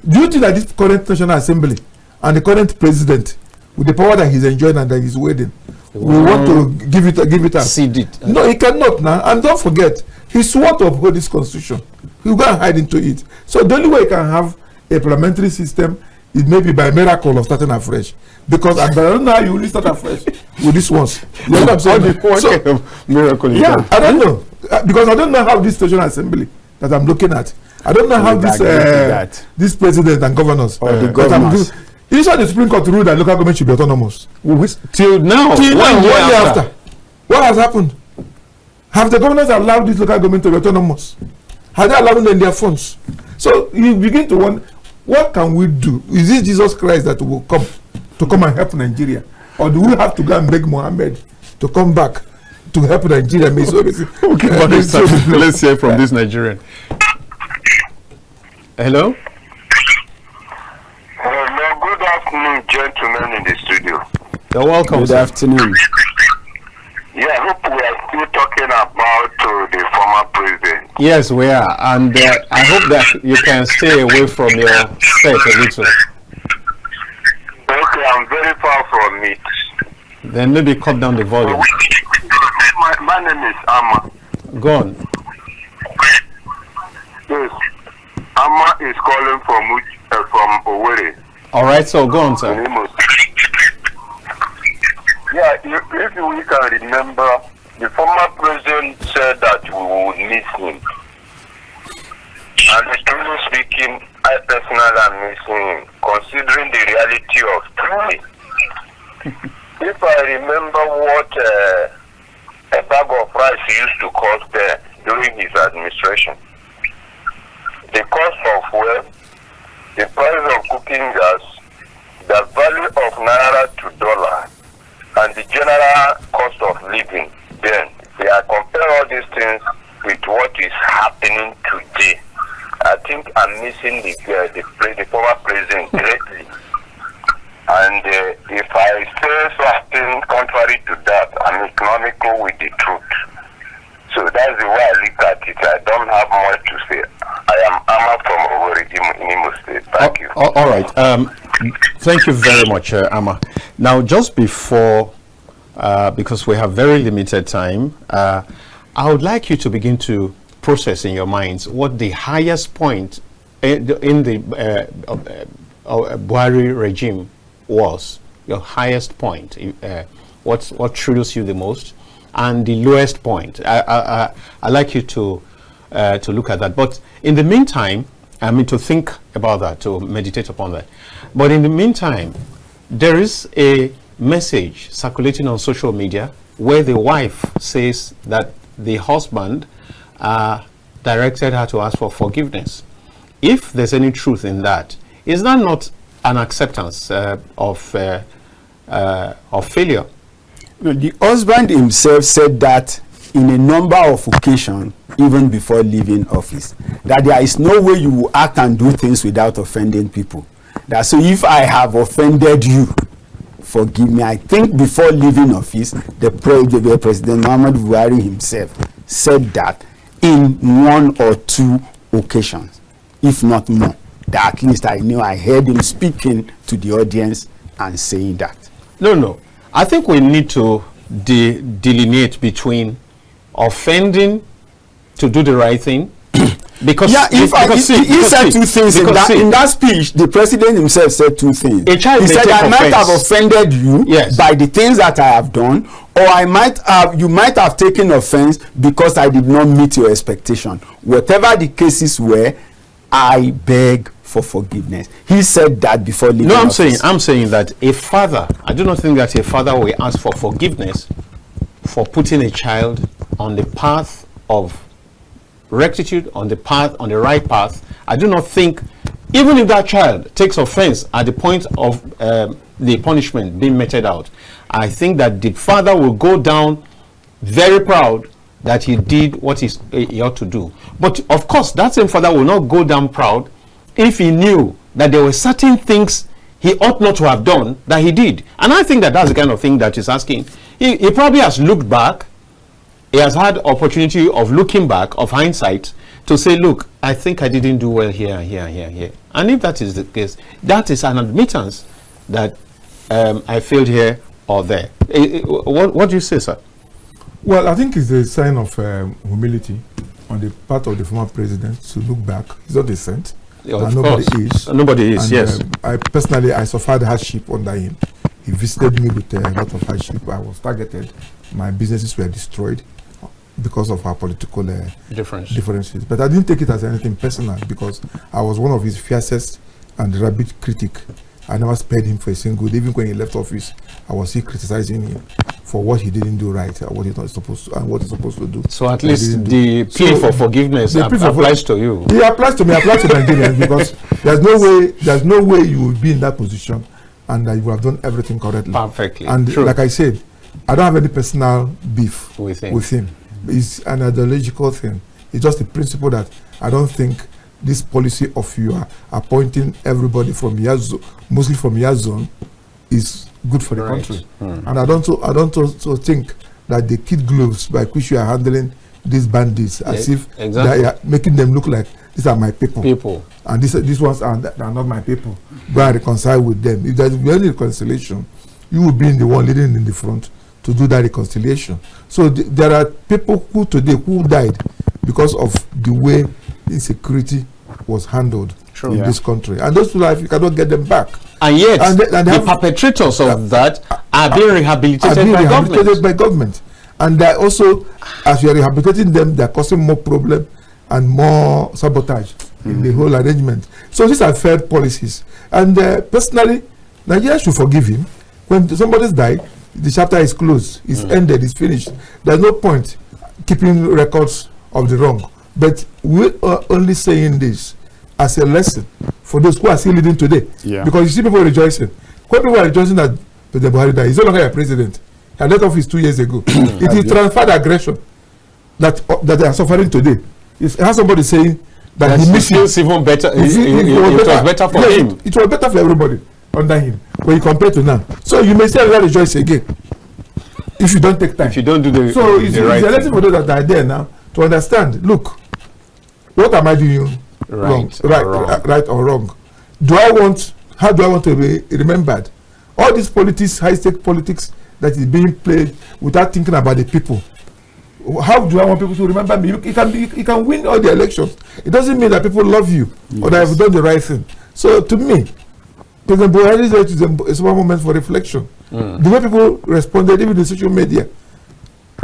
Do you think that this current National Assembly and the current president, with the power that he's enjoying and that he's wielding, we want to give it up? Cede it. No, he cannot now. And don't forget, he swore to uphold this constitution. He will go and hide into it. So the only way he can have a parliamentary system it may be by miracle of starting afresh. Because I don't know how you will start afresh with these ones. You know what I'm saying? What miracle is that? I don't know. Because I don't know how this National Assembly that I'm looking at, I don't know how this president and governors or the governors. This is the Supreme Court ruled that local government should be autonomous. Till now, one year after. What has happened? Have the governors allowed this local government to be autonomous? Have they allowed them their funds? So you begin to wonder, what can we do? Is it Jesus Christ that will come and help Nigeria? Or do we have to go and beg Mohammed to come back to help Nigeria? Let's hear from this Nigerian. Hello? Good afternoon, gentlemen in the studio. You're welcome. Good afternoon. Yeah, I hope we are still talking about the former president. Yes, we are. And I hope that you can stay away from your set a little. Okay, I'm very far from it. Then maybe cut down the volume. My name is Amma. Go on. Yes. Amma is calling from Owerri. All right, so go on, sir. Yeah, if we can remember, the former president said that we would miss him. And truly speaking, I personally am missing him, considering the reality of today. If I remember what a bag of rice used to cost there during his administration, the cost of fuel, the price of cooking gas, the value of naira to dollar, and the general cost of living, then we are comparing all these things with what is happening today. I think I'm missing the former president greatly. And if I say something contrary to that, I'm economical with the truth. So that's the way I look at it. I don't have much to say. I am Amma from Owerri in Imo State. Thank you. All right. Thank you very much, Amma. Now, just before, because we have very limited time, I would like you to begin to process in your minds what the highest point in the Buhari regime was. Your highest point. What thrills you the most, and the lowest point. I'd like you to look at that. But in the meantime, to think about that, to meditate upon that. But in the meantime, there is a message circulating on social media where the wife says that the husband directed her to ask for forgiveness. If there's any truth in that, is that not an acceptance of failure? No, the husband himself said that in a number of occasions, even before leaving office, that there is no way you will act and do things without offending people. That so if I have offended you, forgive me. I think before leaving office, the President Muhammadu Buhari himself said that in 1 or 2 occasions, if not more. That at least I knew I heard him speaking to the audience and saying that. No. I think we need to delineate between offending to do the right thing. Because he said 2 things in that speech. The president himself said 2 things. A child he said, I offense. might have offended you by the things that I have done, or you might have taken offense because I did not meet your expectation. Whatever the cases were, I beg for forgiveness. He said that before leaving office. I'm saying that a father, I do not think that a father will ask for forgiveness for putting a child on the path of rectitude, on the right path. I do not think, even if that child takes offense at the point of the punishment being meted out, I think that the father will go down very proud that he did what he ought to do. But of course, that same father will not go down proud if he knew that there were certain things he ought not to have done that he did. And I think that that's the kind of thing that he's asking. He probably has looked back. He has had opportunity of looking back, of hindsight, to say, look, I think I didn't do well here, here, here, here. And if that is the case, that is an admittance that I failed here or there. What do you say, sir? Well, I think it's a sign of humility on the part of the former president to look back. It's not dissent. Of nobody course. is. Nobody is, And, yes. I personally, I suffered hardship under him. He visited me with a lot of hardship. I was targeted. My businesses were destroyed because of our political differences. But I didn't take it as anything personal because I was one of his fiercest and rabid critic. I never spared him for a single day. Even when he left office, I was still criticizing him for what he didn't do right, what he's not supposed to, and what he's supposed to do. So at least the plea for forgiveness applies to you. It applies to me, applies to Nigerians because there's no way you will be in that position and that you have done everything correctly. Perfectly. And true. like I said, I don't have any personal beef with him. It's an ideological thing. It's just a principle that I don't think this policy of you are appointing everybody from Yazoo, mostly from Yazoo, is good for the country. And I don't also think that the kid gloves by which you are handling these bandits as if they are making them look like these are my people. And these ones are not my people. Go and reconcile with them. If there's any reconciliation, you will be the one leading in the front to do that reconciliation. So there are people who today who died because of the way insecurity was handled in this country. And those people, you cannot get them back. And yet, the perpetrators of that are being rehabilitated by government. And they also, as you are rehabilitating them, they are causing more problem and more sabotage in the whole arrangement. So these are fair policies. And personally, Nigeria should forgive him. When somebody's died, the chapter is closed, it's ended, it's finished. There's no point keeping records of the wrong. But we are only saying this as a lesson for those who are still living today. Because you see people rejoicing. When people are rejoicing that President Buhari died, he's no longer a president. He left office 2 years ago. It is transferred aggression that they are suffering today. It has somebody saying that he misses even better. It was better for him. It was better for everybody under him when you compare to now. So you may still rejoice again if you don't take time. If you don't do the so the it's right a lesson for those that are there now to understand. Look, what am I doing right or wrong? How do I want to be remembered? All these politics, high-stake politics that is being played without thinking about the people. How do I want people to remember me? You can win all the elections. It doesn't mean that people love you or that I've done the right thing. So to me, President Buhari is a small moment for reflection. The way people responded, even in social media.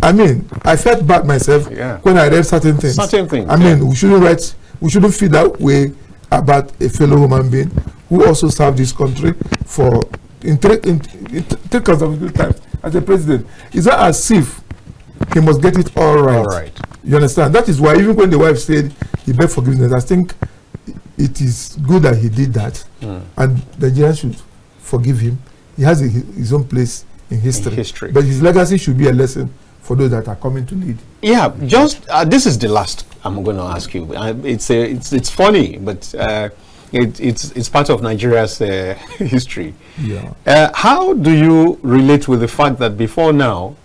I mean, I felt bad myself when I read certain things. I mean, we shouldn't feel that way about a fellow human being who also served this country for in three consecutive times as a president. It's not as if he must get it all right. You understand? That is why even when the wife said he begged forgiveness, I think it is good that he did that, and the Nigerians should forgive him. He has his own place in history. But his legacy should be a lesson for those that are coming to lead. Yeah, just this is the last I'm going to ask you. It's funny, but it's part of Nigeria's history. How do you relate with the fact that before now,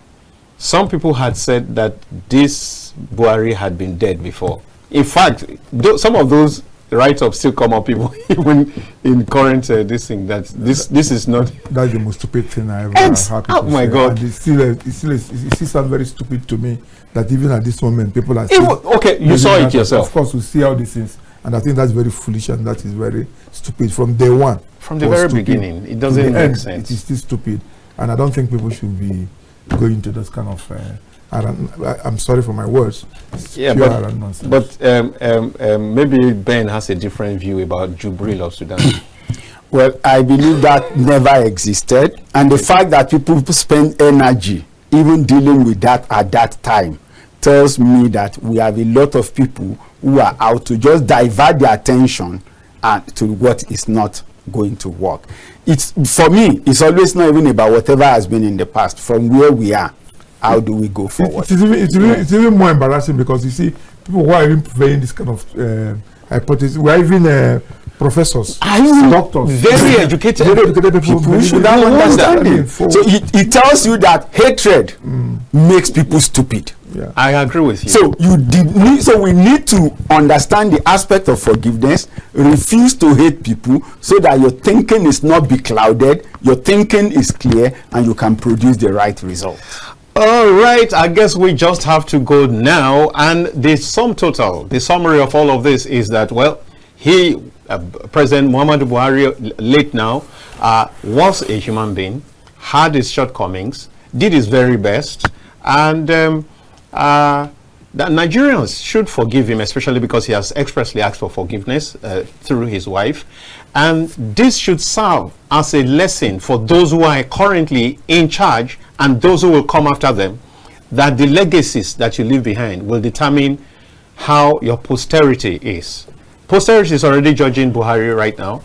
some people had said that this Buhari had been dead before? In fact, some of those write-ups still come up even in current this thing that this is not. That's the most stupid thing I ever heard. Oh my God! And it still sounds very stupid to me that even at this moment people are still. Okay, you saw it yourself. Of course, we see all these things, and I think that's very foolish and that is very stupid from day one. From the very beginning, it doesn't make sense. It is still stupid, and I don't think people should be going to those kind of. I'm sorry for my words. Yeah, but maybe Ben has a different view about Jubril of Sudan. Well, I believe that never existed, and the fact that people spend energy even dealing with that at that time tells me that we have a lot of people who are out to just divert their attention to what is not going to work. For me, it's always not even about whatever has been in the past. From where we are, how do we go forward? It's even more embarrassing because you see people who are even purveying this kind of hypothesis. We are even professors, doctors, very educated people who should have understanding. So it tells you that hatred makes people stupid. Yeah. I agree with you. So we need to understand the aspect of forgiveness, refuse to hate people so that your thinking is not beclouded, your thinking is clear, and you can produce the right result. All right, I guess we just have to go now. And the sum total, the summary of all of this is that, well, he President Muhammadu Buhari, late now, was a human being, had his shortcomings, did his very best, and the Nigerians should forgive him, especially because he has expressly asked for forgiveness through his wife. And this should serve as a lesson for those who are currently in charge and those who will come after them, that the legacies that you leave behind will determine how your posterity is. Posterity is already judging Buhari right now.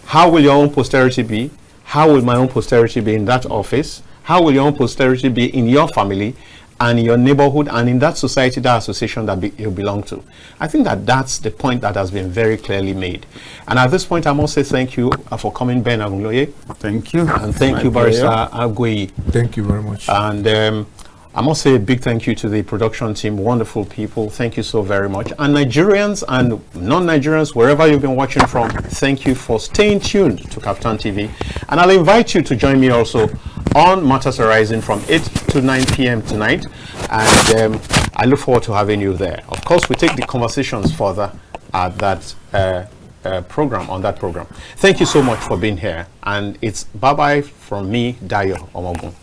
How will your own posterity be? How will my own posterity be in that office? How will your own posterity be in your family and in your neighborhood and in that society, that association that you belong to? I think that that's the point that has been very clearly made. And at this point, I must say thank you for coming, Ben Agunloye. Thank you. And thank you, Barrister Aguiyi. Thank you very much. And I must say a big thank you to the production team, wonderful people. Thank you so very much. And Nigerians and non-Nigerians, wherever you've been watching from, thank you for staying tuned to Captain TV. And I'll invite you to join me also on Matters Arising from 8 to 9 p.m. tonight. And I look forward to having you there. Of course, we take the conversations further at that program, on that program. Thank you so much for being here. And it's bye-bye from me, Dayo Omogun.